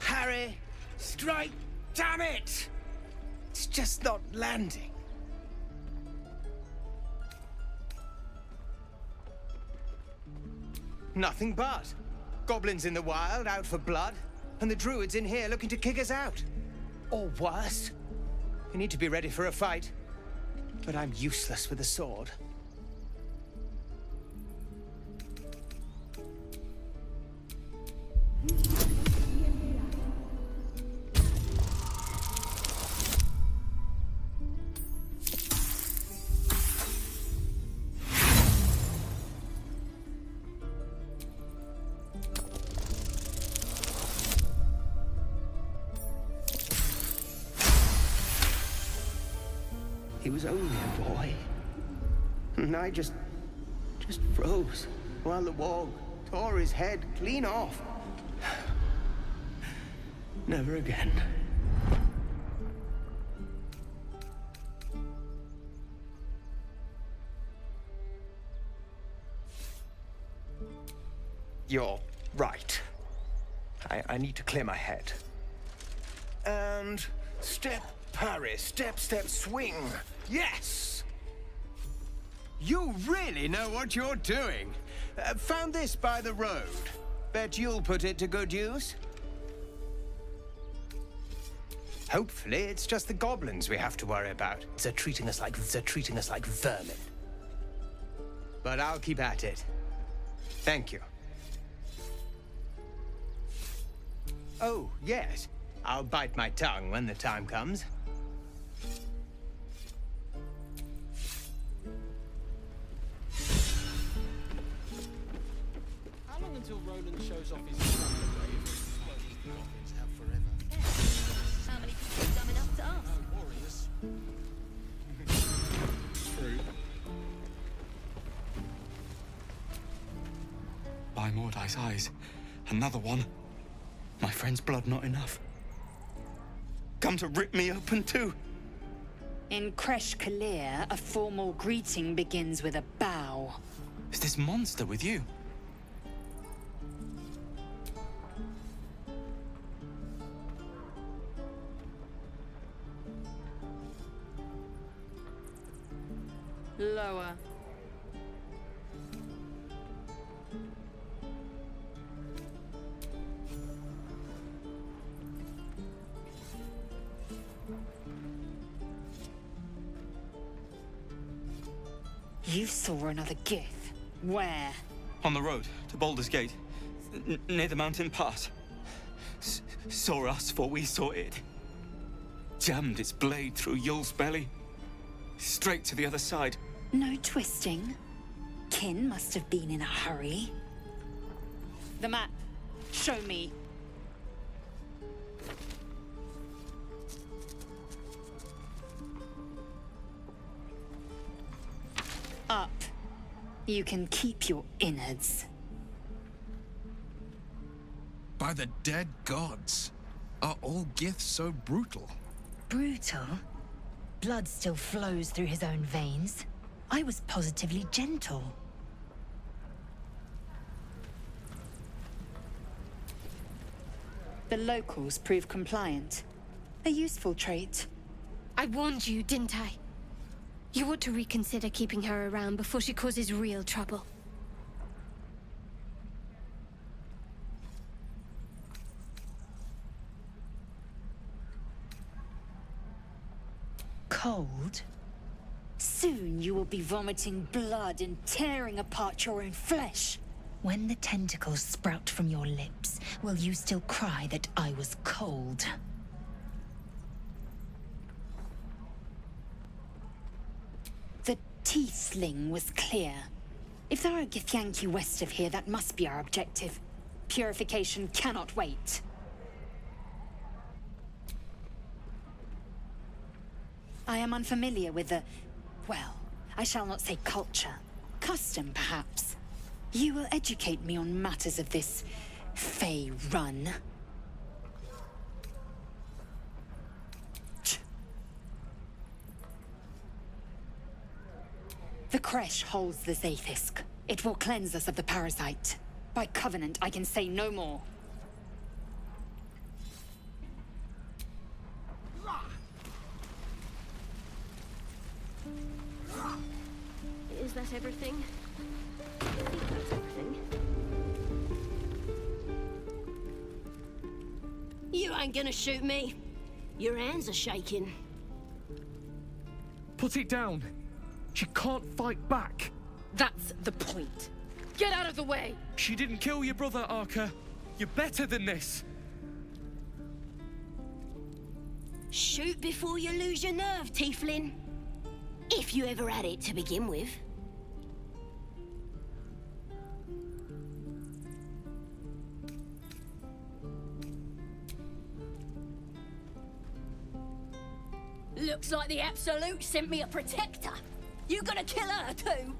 S8: Harry, strike, damn it! It's just not landing.
S15: Nothing but.
S4: Goblins in the wild, out for blood, and the druids in here looking to kick us out. Or worse. We need to be ready for a fight. But I'm useless with a sword. He was only a boy. And I just froze while the wall tore his head clean off. Never again. You're right. I need to clear my head. And step, parry, step, step, swing. Yes! You really know what you're doing. Found this by the road. Bet you'll put it to good use. Hopefully, it's just the goblins we have to worry about. They're treating us like vermin. But I'll keep at it. Thank you. Oh, yes. I'll bite my tongue when the time comes.
S23: How long until Roland shows off his thunder wave? Well, the goblins have forever.
S16: How many people are dumb enough to ask?
S23: No warriors. True.
S10: By Mordai's eyes, another one. My friend's blood not enough. Come to rip me open too.
S7: In Kresh Kalir, a formal greeting begins with a bow.
S10: Is this monster with you?
S5: Lower.
S7: You saw another gith. Where?
S10: On the road to Baldur's Gate, near the mountain pass. Saw us for we saw it. Jammed its blade through Yul's belly. Straight to the other side.
S7: No twisting. Kin must have been in a hurry. The map. Show me. Up. You can keep your innards.
S22: By the dead gods, are all Giths so brutal?
S7: Brutal? Blood still flows through his own veins. I was positively gentle. The locals prove compliant. A useful trait.
S3: I warned you, didn't I? You ought to reconsider keeping her around before she causes real trouble.
S7: Cold? Soon you will be vomiting blood and tearing apart your own flesh. When the tentacles sprout from your lips, will you still cry that I was cold? The teeth sling was clear. If there are Githyanki west of here, that must be our objective. Purification cannot wait. I am unfamiliar with the... well, I shall not say culture. Custom, perhaps. You will educate me on matters of this... Fey run. The Kresh holds the Zaithisk. It will cleanse us of the parasite. By covenant, I can say no more.
S11: Is that everything? I think that's everything.
S6: You ain't gonna shoot me. Your hands are shaking.
S9: Put it down. She can't fight back.
S6: That's the point. Get out of the way!
S9: She didn't kill your brother, Arca. You're better than this.
S6: Shoot before you lose your nerve, Tieflin. If you ever had it to begin with. Looks like the Absolute sent me a protector. You gonna kill her too?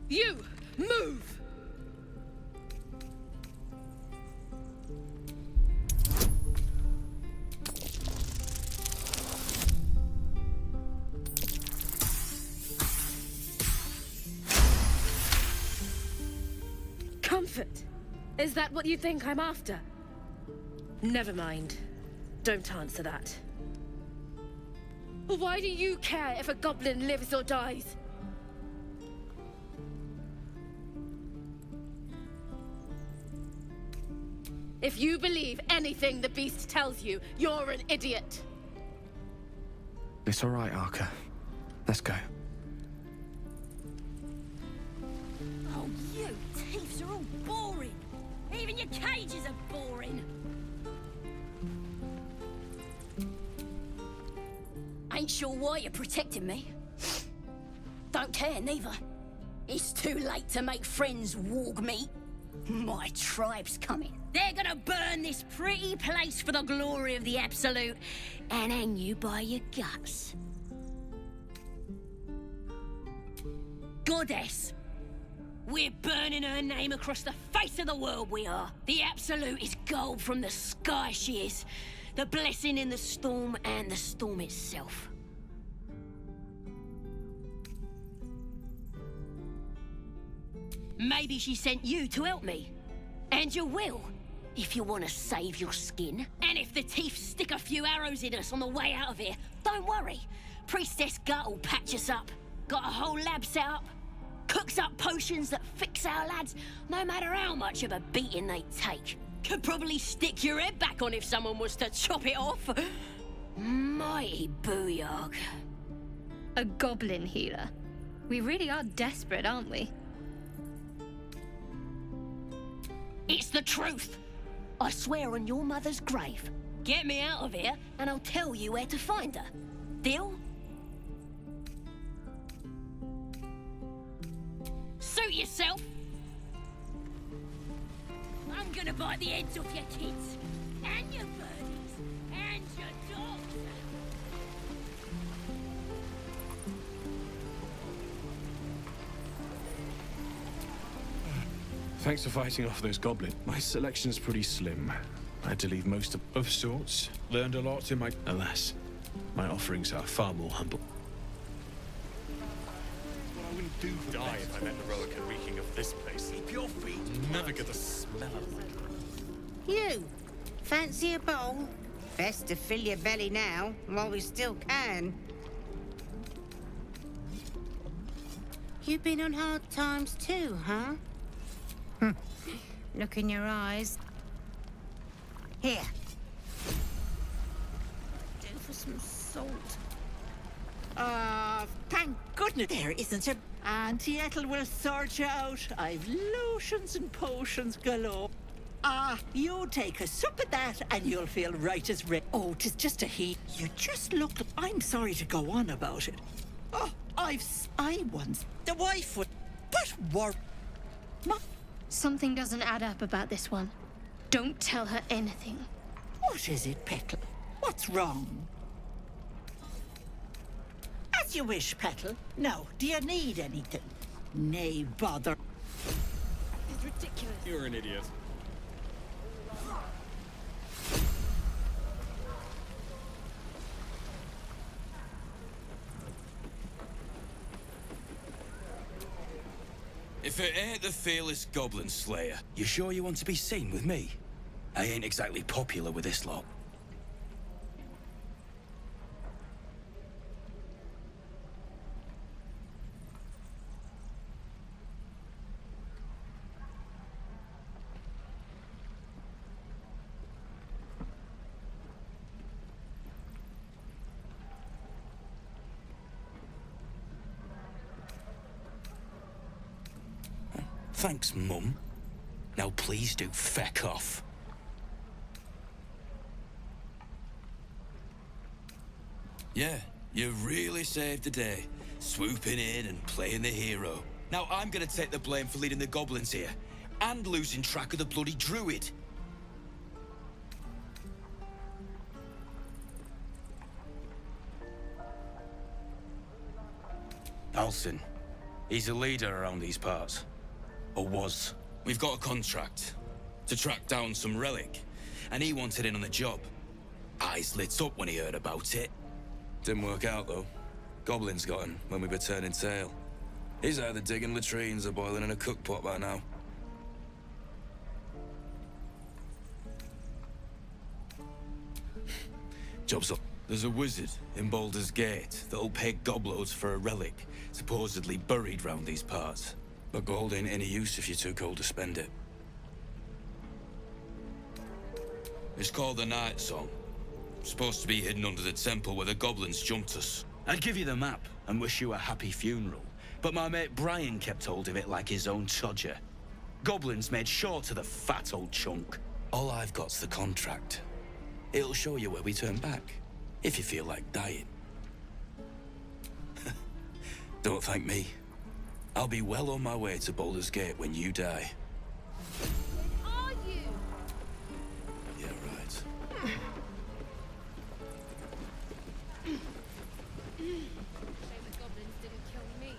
S6: You, move!
S12: Comfort? Is that what you think I'm after? Never mind. Don't answer that. Why do you care if a goblin lives or dies? If you believe anything the beast tells you, you're an idiot.
S9: It's all right, Arca. Let's go.
S6: Oh, you thieves are all boring. Even your cages are boring. Ain't sure why you're protecting me. Don't care, neither. It's too late to make friends, warg meat. My tribe's coming. They're gonna burn this pretty place for the glory of the Absolute and hang you by your guts. Goddess! We're burning her name across the face of the world, we are. The Absolute is gold from the sky, she is. The blessing in the storm and the storm itself. Maybe she sent you to help me. And you will, if you want to save your skin. And if the teeth stick a few arrows in us on the way out of here, don't worry. Priestess Gut will patch us up. Got a whole lab set up. Cooks up potions that fix our lads, no matter how much of a beating they take. Could probably stick your head back on if someone was to chop it off. Mighty booyog.
S3: A goblin healer. We really are desperate, aren't we?
S6: It's the truth. I swear on your mother's grave. Get me out of here, and I'll tell you where to find her. Deal? Suit yourself. I'm gonna bite the heads off your kids, and your birdies, and your dogs.
S15: Thanks for fighting off those goblins. My selection's pretty slim. I had to leave most of sorts. Learned a lot in my... Alas, my offerings are far more humble.
S17: I wouldn't do for die if I met the Roica reeking of this place.
S21: Keep your feet.
S17: Never get the smell of it.
S24: You, fancy a bowl? Best to fill your belly now, while we still can. You've been on hard times too, huh? Look in your eyes. Here. Do for some salt.
S25: Thank goodness there isn't a... Auntie Ethel will sort you out. I've lotions and potions galore. You take a sup of that and you'll feel right as rain. Oh, 'tis just a heat. You just look... I'm sorry to go on about it. Oh, I once... The wife would... But war...
S3: Something doesn't add up about this one. Don't tell her anything.
S25: What is it, Petal? What's wrong? As you wish, Petal. No, do you need anything? Nay, bother.
S3: It's ridiculous.
S17: You're an idiot.
S8: If it ain't the fearless Goblin Slayer, you sure you want to be seen with me? I ain't exactly popular with this lot. Thanks, Mum. Now please do feck off.
S13: Yeah, you really saved the day. Swooping in and playing the hero. Now I'm gonna take the blame for leading the goblins here. And losing track of the bloody druid.
S8: Alcin. He's a leader around these parts. Or was.
S13: We've got a contract to track down some relic, and he wanted in on the job. Eyes lit up when he heard about it. Didn't work out, though. Goblins got him when we were turning tail. He's either digging latrines or boiling in a cookpot by now. Job's up. There's a wizard in Baldur's Gate that'll pay gobloads for a relic, supposedly buried round these parts. But gold ain't any use if you're too cold to spend it. It's called the Night Song. Supposed to be hidden under the temple where the goblins jumped us.
S8: I'd give you the map and wish you a happy funeral, but my mate Brian kept hold of it like his own Todger. Goblins made sure to the fat old chunk.
S13: All I've got's the contract. It'll show you where we turn back, if you feel like dying. Don't thank me. I'll be well on my way to Baldur's Gate when you die.
S11: Are you?
S13: Yeah, right.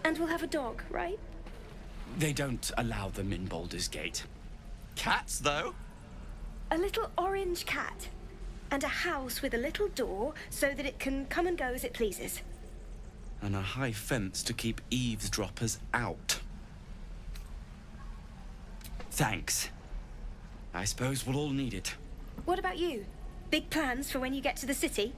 S3: And we'll have a dog, right?
S14: They don't allow them in Baldur's Gate. Cats, though?
S3: A little orange cat. And a house with a little door so that it can come and go as it pleases.
S14: And a high fence to keep eavesdroppers out. Thanks. I suppose we'll all need it.
S3: What about you? Big plans for when you get to the city?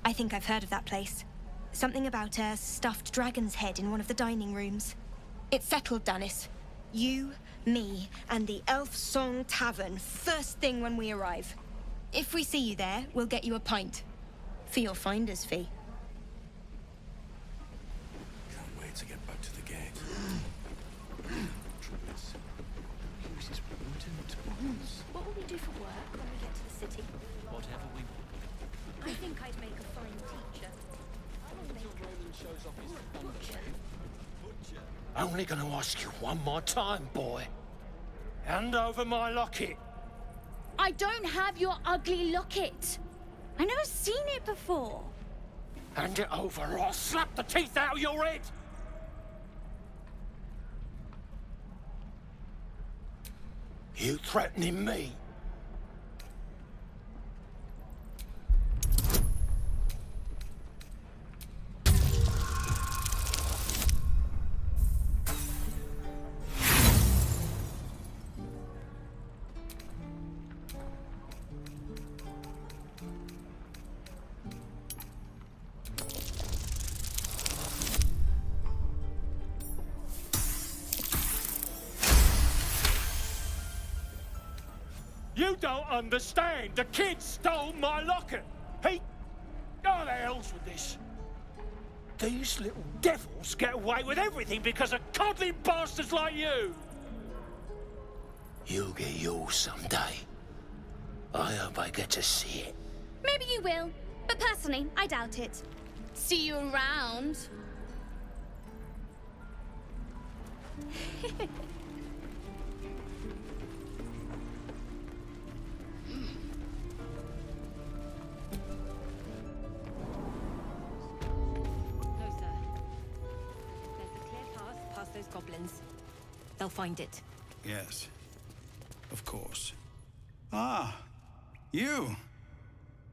S3: I think I've heard of that place. Something about a stuffed dragon's head in one of the dining rooms. It's settled, Danis. You, me, and the Elf Song Tavern first thing when we arrive. If we see you there, we'll get you a pint. For your finder's fee.
S13: Can't wait to get back to the gate.
S3: What will we do for work when we get to the city?
S14: Whatever we want.
S3: I think I'd make a fine teacher.
S21: Only gonna ask you one more time, boy. Hand over my locket.
S11: I don't have your ugly locket. I've never seen it before.
S21: Hand it over or I'll slap the teeth out of your head. You threatening me? You don't understand. The kid stole my locket. He... Oh, the hell's with this? These little devils get away with everything because of coddling bastards like you. You'll get yours someday. I hope I get to see it.
S11: Maybe you will, but personally, I doubt it. See you around.
S3: Those goblins. They'll find it.
S18: Yes, of course. Ah, you.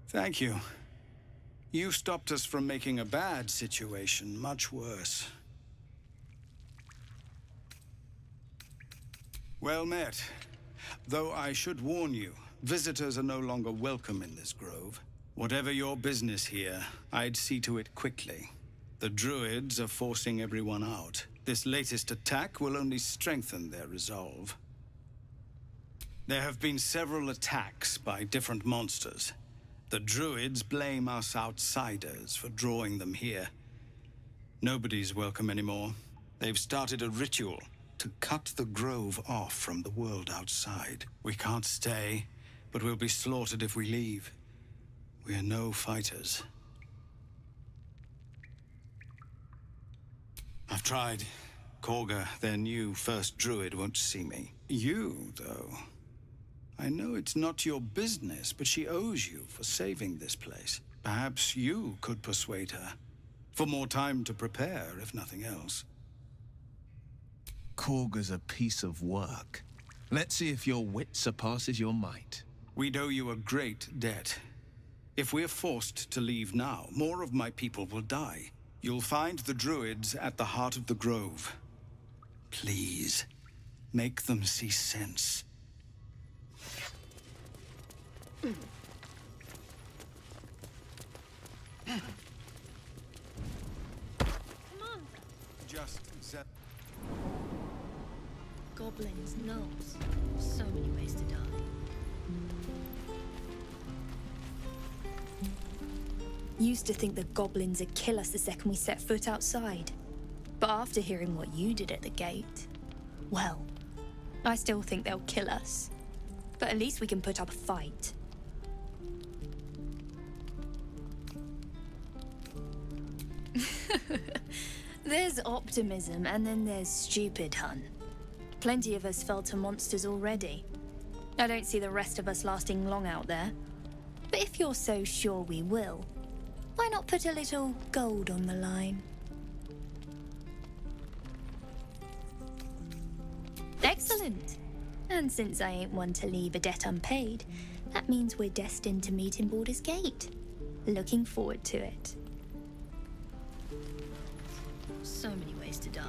S18: Thank you. You stopped us from making a bad situation much worse. Well met. Though I should warn you, visitors are no longer welcome in this grove. Whatever your business here, I'd see to it quickly. The druids are forcing everyone out. This latest attack will only strengthen their resolve. There have been several attacks by different monsters. The druids blame us outsiders for drawing them here. Nobody's welcome anymore. They've started a ritual to cut the grove off from the world outside. We can't stay, but we'll be slaughtered if we leave. We're no fighters. I've tried. Korga, their new first druid, won't see me. You, though. I know it's not your business, but she owes you for saving this place. Perhaps you could persuade her. For more time to prepare, if nothing else.
S22: Korga's a piece of work. Let's see if your wit surpasses your might.
S18: We'd owe you a great debt. If we're forced to leave now, more of my people will die. You'll find the druids at the heart of the grove. Please, make them see sense.
S3: Come on.
S18: Just set.
S3: Goblins, gnolls. So many ways to die. Used to think the goblins would kill us the second we set foot outside. But after hearing what you did at the gate, well, I still think they'll kill us. But at least we can put up a fight. There's optimism, and then there's stupid, hun. Plenty of us fell to monsters already. I don't see the rest of us lasting long out there. But if you're so sure we will, why not put a little gold on the line? Excellent. And since I ain't one to leave a debt unpaid, that means we're destined to meet in Baldur's Gate. Looking forward to it. So many ways to die.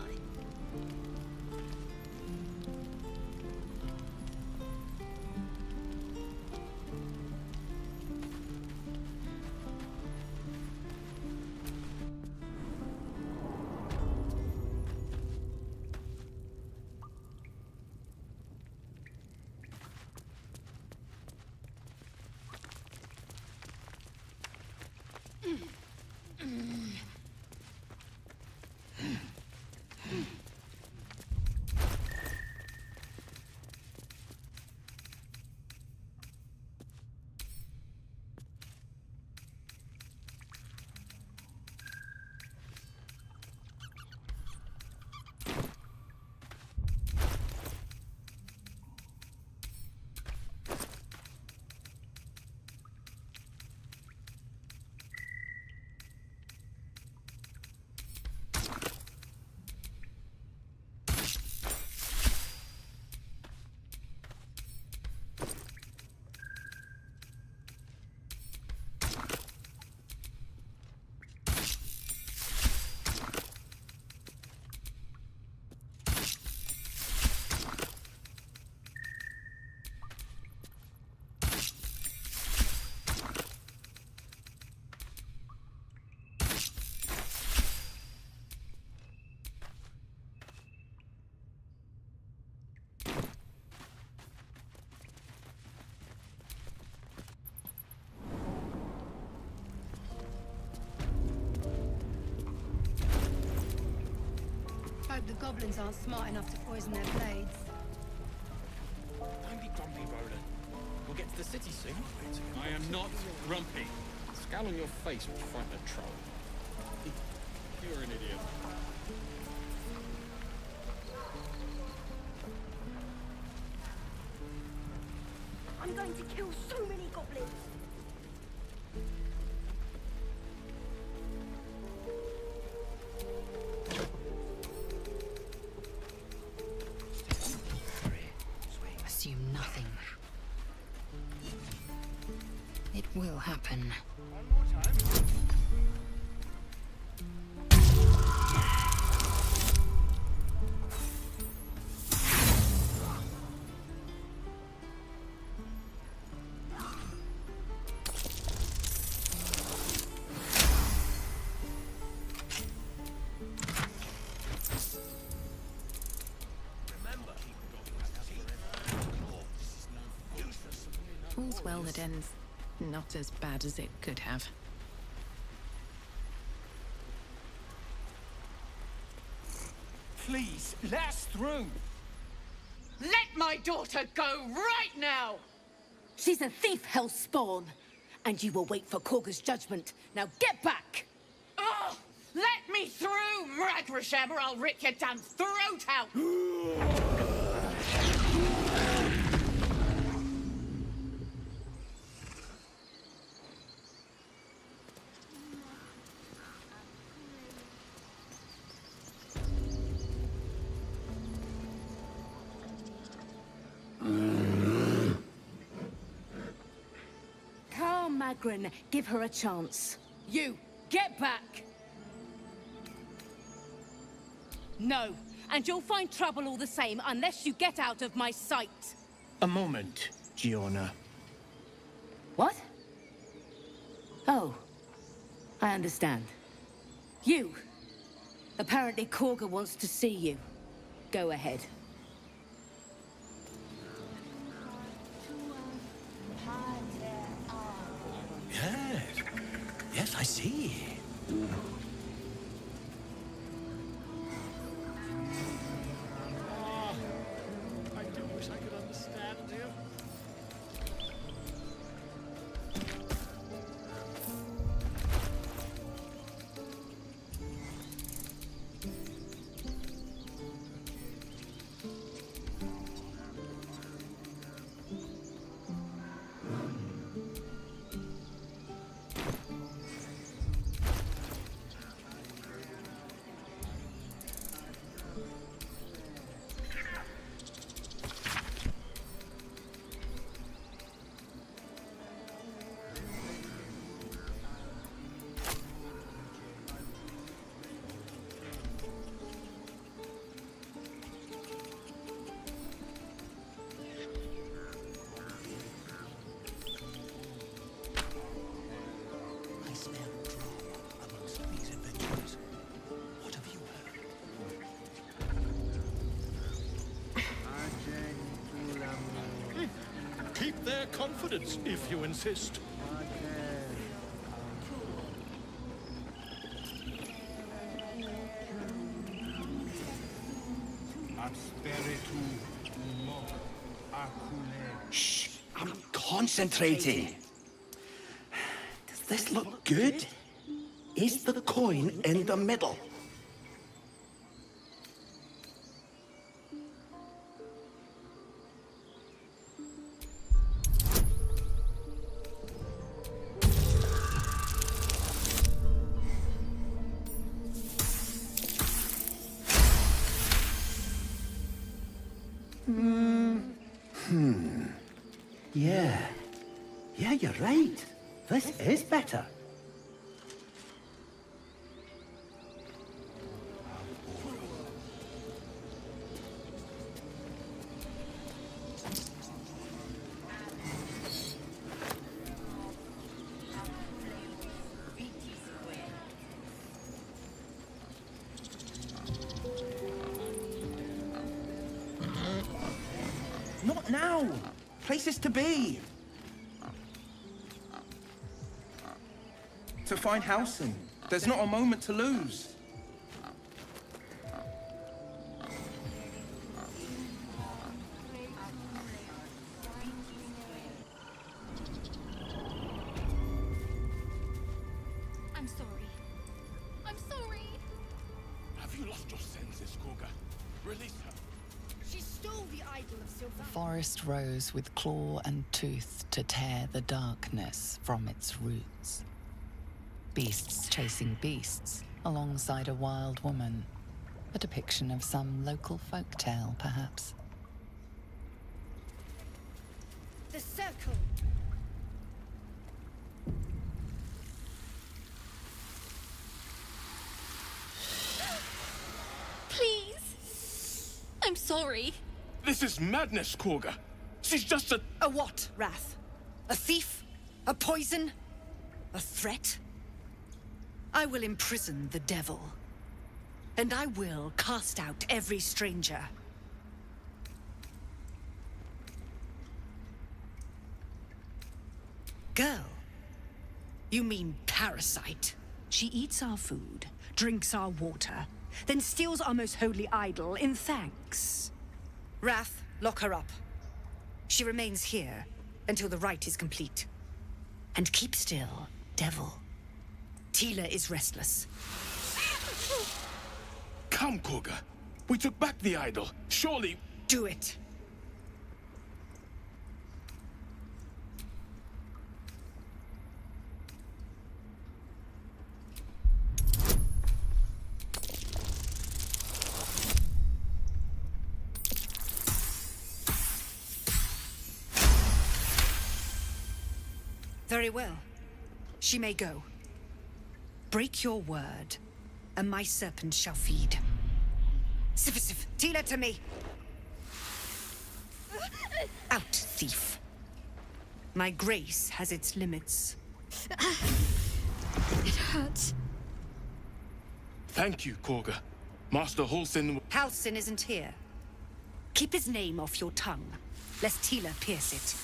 S11: Hope the goblins aren't smart enough to poison their blades.
S17: Don't be grumpy, Roland. We'll get to the city soon. I am not grumpy. The scowl on your face will frighten a troll. You're an idiot.
S3: I'm going to kill so many goblins.
S7: Assume nothing. It will happen.
S1: All's well that ends not as bad as it could have.
S21: Please, let us through.
S2: Let my daughter go right now!
S6: She's a thief, hellspawn. And you will wait for Korga's judgment. Now get back!
S2: Oh, let me through, Mragrasham, or I'll rip your damn throat out!
S6: Calm, Magrin. Give her a chance. You, get back! No, and you'll find trouble all the same unless you get out of my sight.
S14: A moment, Giona.
S6: What? Oh, I understand. You. Apparently Korga wants to see you. Go ahead.
S14: Yes. Yes, I see.
S21: I do wish I could understand you. Keep their confidence, if you insist.
S14: Shh! I'm concentrating. Does this look good? Is the coin in the middle? Yeah, you're right. This is better. Not now! Places to be! To find Halsin. There's not a moment to lose.
S3: I'm sorry. I'm sorry.
S17: Have you lost your senses, Korga? Release her.
S3: She stole the idol of Silver.
S1: Forest rose with claw and tooth to tear the darkness from its roots. Beasts chasing beasts alongside a wild woman. A depiction of some local folktale, perhaps.
S3: The circle. Please. I'm sorry.
S17: This is madness, Korga. She's just a...
S4: A what, Wrath? A thief? A poison? A threat? I will imprison the devil. And I will cast out every stranger. Girl, you mean parasite. She eats our food, drinks our water, then steals our most holy idol in thanks. Wrath, lock her up. She remains here until the rite is complete. And keep still, devil. Tila is restless.
S9: Come, Koga. We took back the idol. Surely...
S4: Do it. Very well. She may go. Break your word, and my serpent shall feed. Sif, Tila to me! Out, thief. My grace has its limits.
S3: It hurts.
S9: Thank you, Koga. Master Halsin...
S4: Halsin isn't here. Keep his name off your tongue, lest Tila pierce it.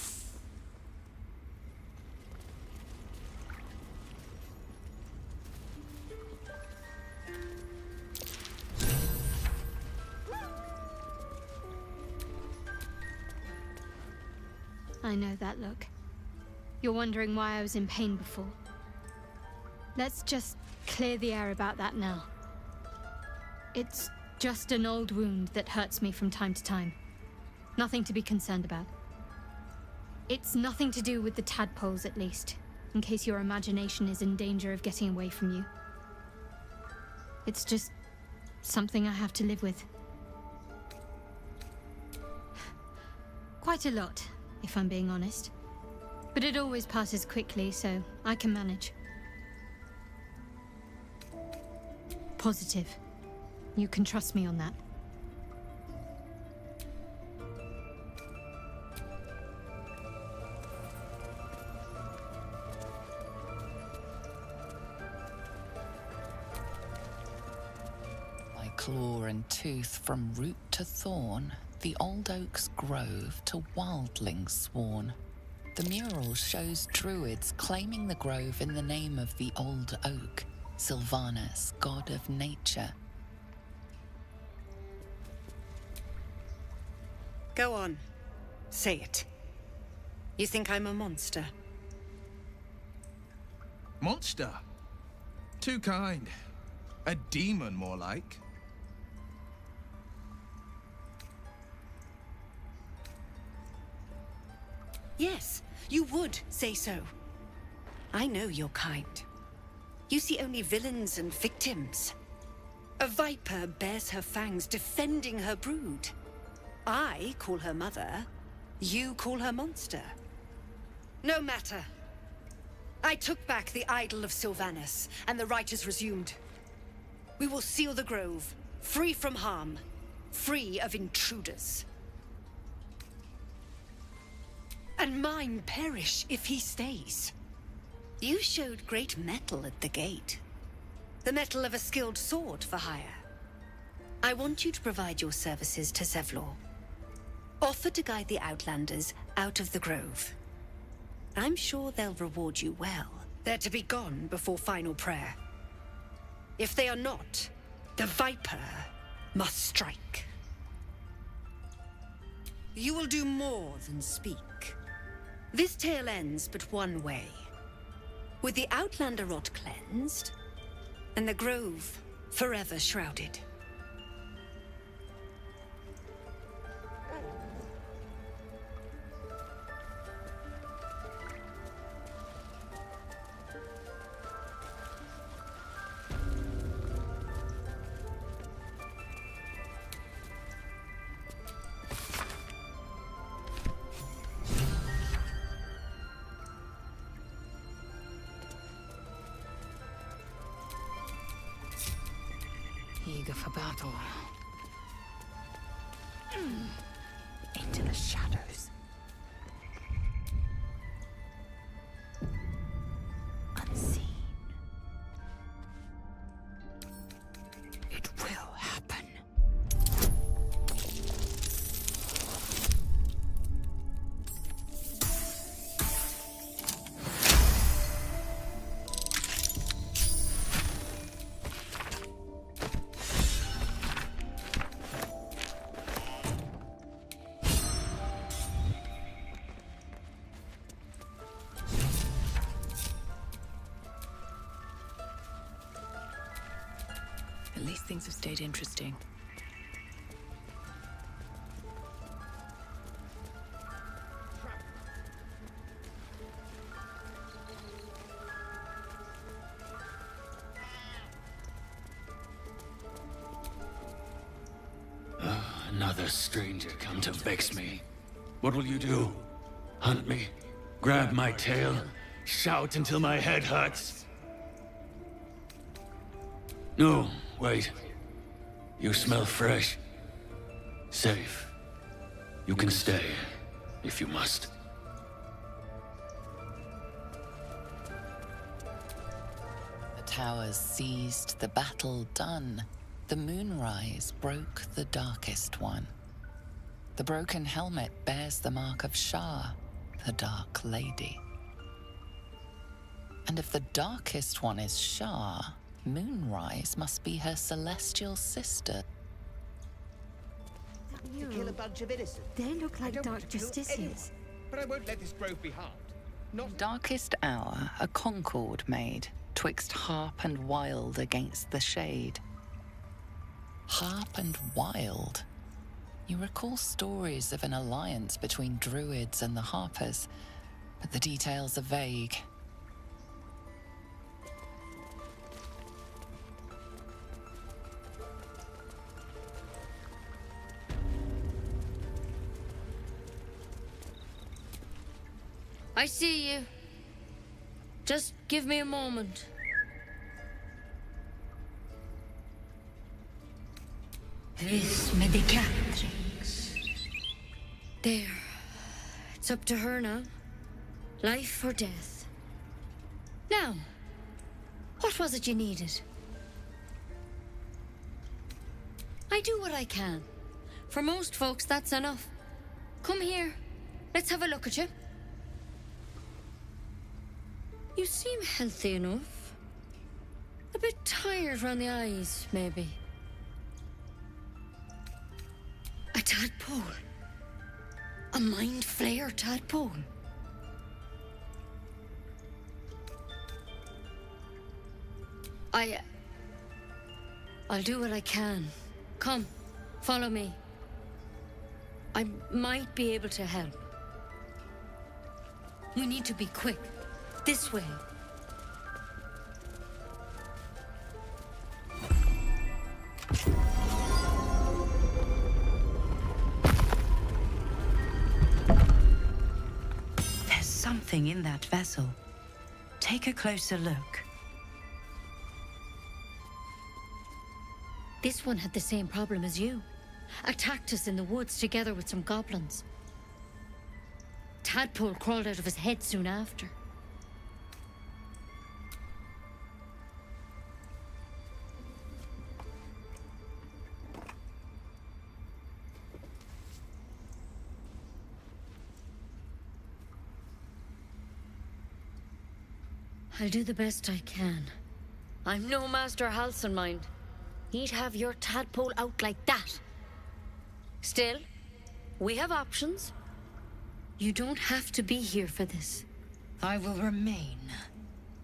S5: I know that look. You're wondering why I was in pain before. Let's just clear the air about that now. It's just an old wound that hurts me from time to time. Nothing to be concerned about. It's nothing to do with the tadpoles, at least, in case your imagination is in danger of getting away from you. It's just something I have to live with. Quite a lot, if I'm being honest. But it always passes quickly, so I can manage. Positive. You can trust me on that.
S1: By claw and tooth from root to thorn, the old oak's grove to wildlings sworn. The mural shows druids claiming the grove in the name of the old oak, Sylvanus, god of nature.
S4: Go on. Say it. You think I'm a monster?
S22: Monster? Too kind. A demon, more like.
S4: Yes, you would say so. I know your kind. You see only villains and victims. A viper bears her fangs defending her brood. I call her mother, you call her monster. No matter. I took back the idol of Sylvanus, and the rite is resumed. We will seal the grove, free from harm, free of intruders. And mine perish if he stays. You showed great mettle at the gate. The mettle of a skilled sword for hire. I want you to provide your services to Zevlor. Offer to guide the Outlanders out of the grove. I'm sure they'll reward you well. They're to be gone before final prayer. If they are not, the Viper must strike. You will do more than speak. This tale ends but one way. With the Outlander rot cleansed, and the grove forever shrouded.
S7: Eager for battle. Into the shadows. Unseen. It will happen.
S10: things have stayed interesting.
S16: Another stranger come to vex me. What will you do? Hunt me? Grab my tail? Shout until my head hurts? No, wait. You smell fresh. Safe. You can stay, if you must.
S1: The towers seized, the battle done. The moonrise broke the darkest one. The broken helmet bears the mark of Shah, the Dark Lady. And if the darkest one is Shah, Moonrise must be her celestial sister.
S19: To kill a bunch of innocents.
S5: They look
S19: I
S5: like
S19: don't
S5: dark
S19: want to kill
S5: justiciars.
S19: anyone, but I won't let this grove be harmed. Not
S1: Darkest hour, a concord made, twixt harp and wild against the shade. Harp and wild. You recall stories of an alliance between druids and the harpers, but the details are vague.
S6: I see you. Just give me a moment.
S3: Vis medicatrix.
S6: There. It's up to her now. Life or death. Now, what was it you needed? I do what I can. For most folks, that's enough. Come here. Let's have a look at you. You seem healthy enough. A bit tired round the eyes, maybe. A tadpole. A mind flayer tadpole. I'll do what I can. Come, follow me. I might be able to help. We need to be quick. This way.
S20: There's something in that vessel. Take a closer look.
S6: This one had the same problem as you. Attacked us in the woods together with some goblins. Tadpole crawled out of his head soon after. I'll do the best I can. I'm no Master Halcyon, mind. He'd have your tadpole out like that. Still, we have options. You don't have to be here for this.
S7: I will remain.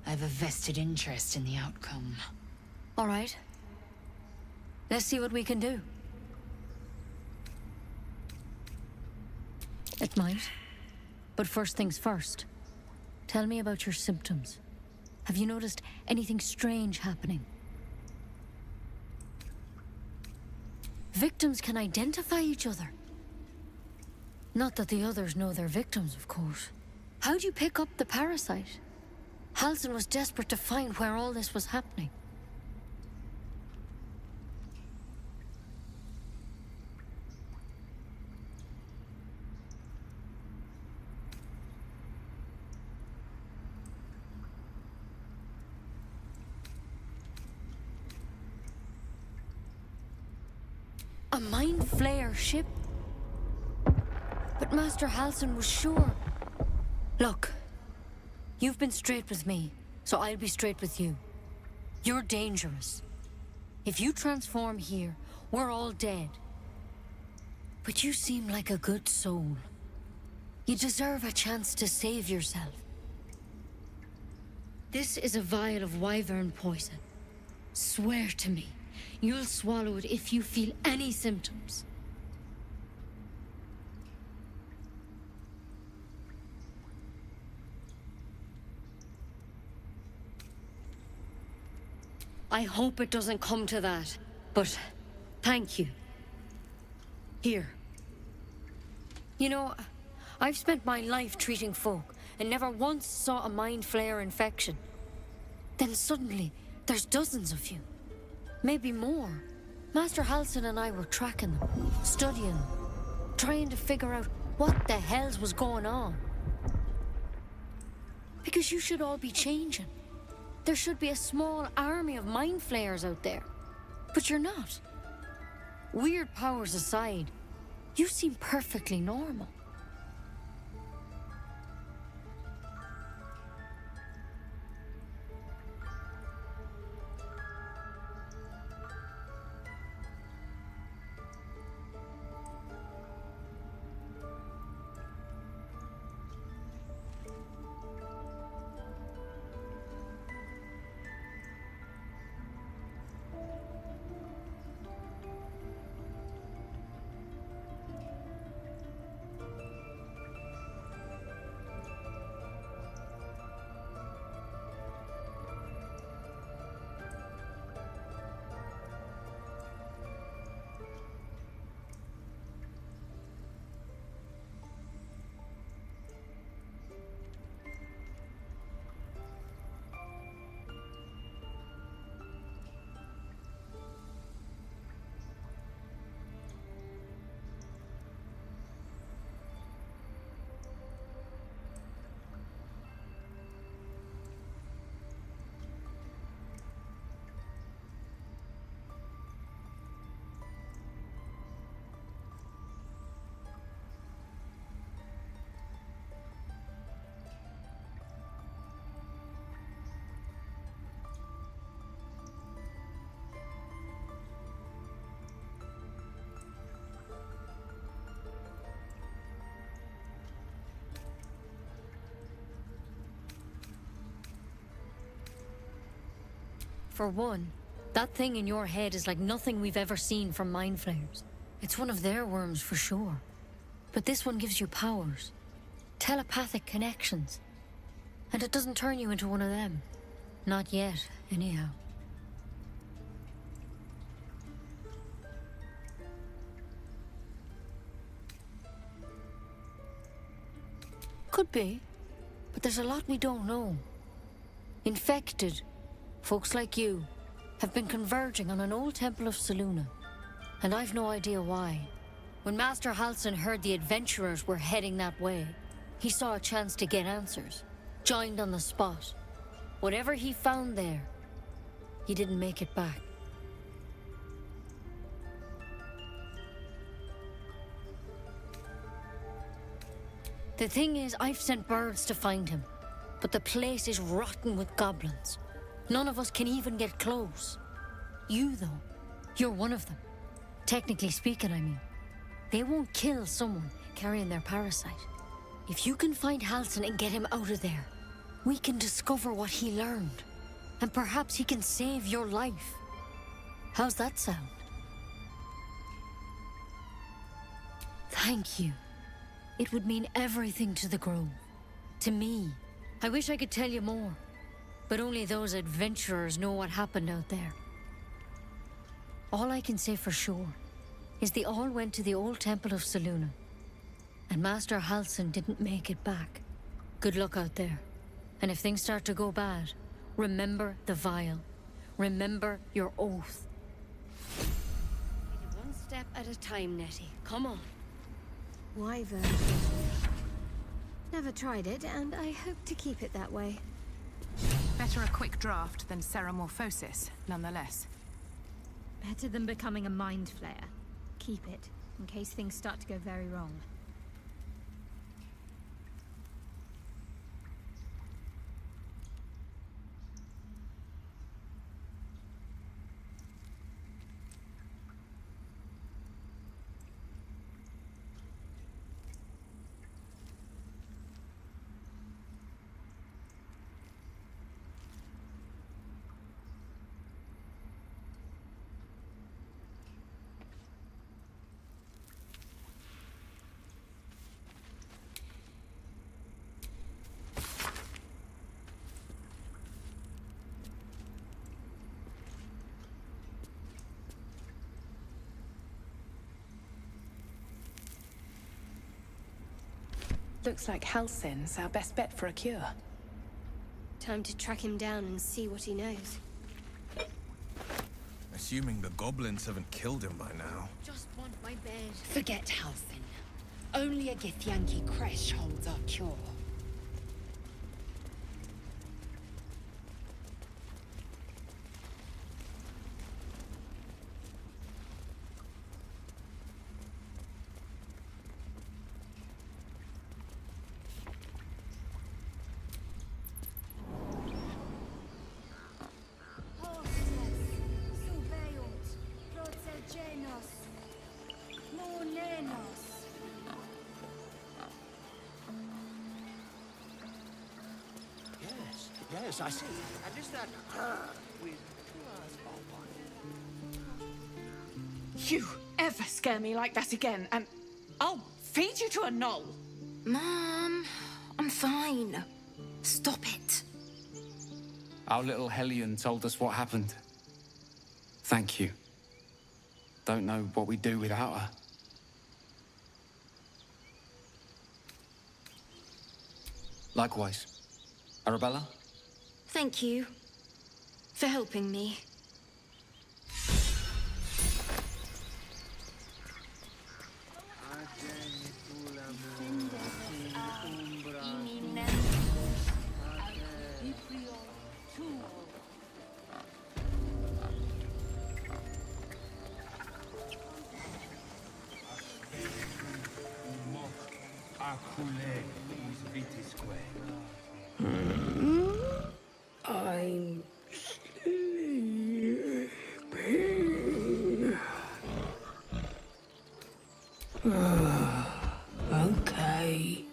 S7: I have a vested interest in the outcome.
S6: All right. Let's see what we can do. It might. But first things first. Tell me about your symptoms. Have you noticed anything strange happening? Victims can identify each other. Not that the others know they're victims, of course. How'd you pick up the parasite? Halcyon was desperate to find where all this was happening. A mind flayer ship? But Master Halcyon was sure. Look, you've been straight with me, so I'll be straight with you. You're dangerous. If you transform here, we're all dead. But you seem like a good soul. You deserve a chance to save yourself. This is a vial of wyvern poison. Swear to me
S10: you'll swallow it if you feel any symptoms. I hope it doesn't come to that, but thank you. Here. You know, I've spent my life treating folk and never once saw a mind flayer infection. Then suddenly, there's dozens of you. Maybe more. Master Halsin and I were tracking them, studying them, trying to figure out what the hells was going on. Because you should all be changing. There should be a small army of mind flayers out there. But you're not. Weird powers aside, you seem perfectly normal. For one, that thing in your head is like nothing we've ever seen from mind flayers. It's one of their worms for sure. But this one gives you powers. Telepathic connections. And it doesn't turn you into one of them. Not yet, anyhow. Could be. But there's a lot we don't know. Infected. Folks like you have been converging on an old temple of Selûne, and I've no idea why. When Master Halsin heard the adventurers were heading that way, he saw a chance to get answers, joined on the spot. Whatever he found there, he didn't make it back. The thing is, I've sent birds to find him, but the place is rotten with goblins. None of us can even get close. You, though, you're one of them. Technically speaking, I mean. They won't kill someone carrying their parasite. If you can find Halsin and get him out of there, we can discover what he learned. And perhaps he can save your life. How's that sound? Thank you. It would mean everything to the Grove. To me. I wish I could tell you more. But only those adventurers know what happened out there. All I can say for sure is they all went to the old temple of Selûne. And Master Halsin didn't make it back. Good luck out there. And if things start to go bad, remember the vial. Remember your oath. One step at a time, Nettie. Come on.
S5: Wyvern. Never tried it, and I hope to keep it that way.
S12: Better a quick draft than ceramorphosis, nonetheless.
S5: Better than becoming a mind flayer. Keep it, in case things start to go very wrong.
S12: Looks like Halsin's our best bet for a cure.
S3: Time to track him down and see what he knows.
S22: Assuming the goblins haven't killed him by now.
S7: Just want my bed. Forget Halsin. Only a Githyanki Kresh holds our cure.
S19: Yes, I see. And is that her with 2 hours or
S2: You ever scare me like that again, and I'll feed you to a knoll.
S3: Mom, I'm fine. Stop it.
S8: Our little Hellion told us what happened. Thank you. Don't know what we'd do without her. Likewise. Arabella?
S3: Thank you for helping me.
S15: I'm sleeping. Okay.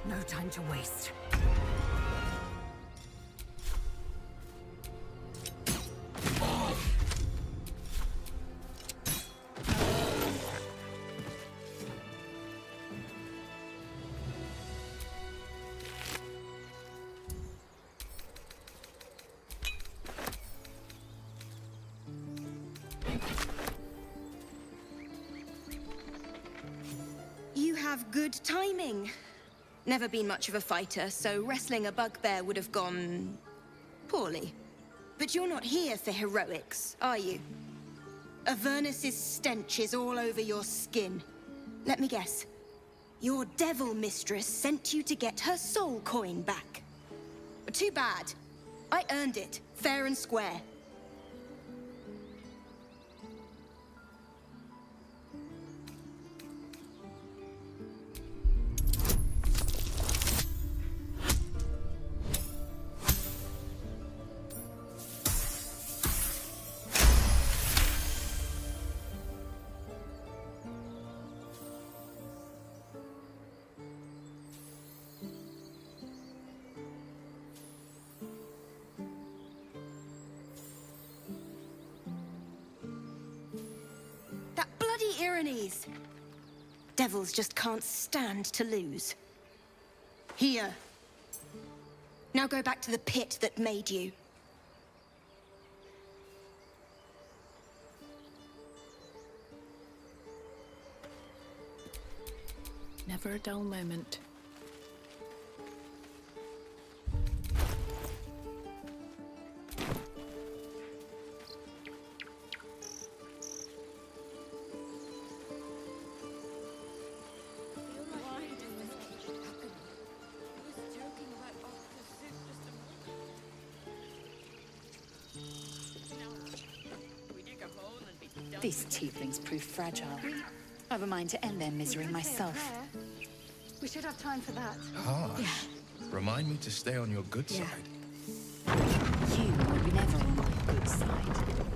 S4: No time to waste.
S3: You have good timing. Never been much of a fighter, so wrestling a bugbear would have gone poorly. But you're not here for heroics, are you? Avernus's stench is all over your skin. Let me guess. Your devil mistress sent you to get her soul coin back. Too bad. I earned it, fair and square. Ironies. Devils just can't stand to lose. Here. Now go back to the pit that made you.
S12: Never a dull moment.
S7: These tieflings prove fragile. I've a mind to end their misery myself.
S11: Wish should have time for that.
S22: Harsh. Remind me to stay on your good side.
S1: You were never on my good side.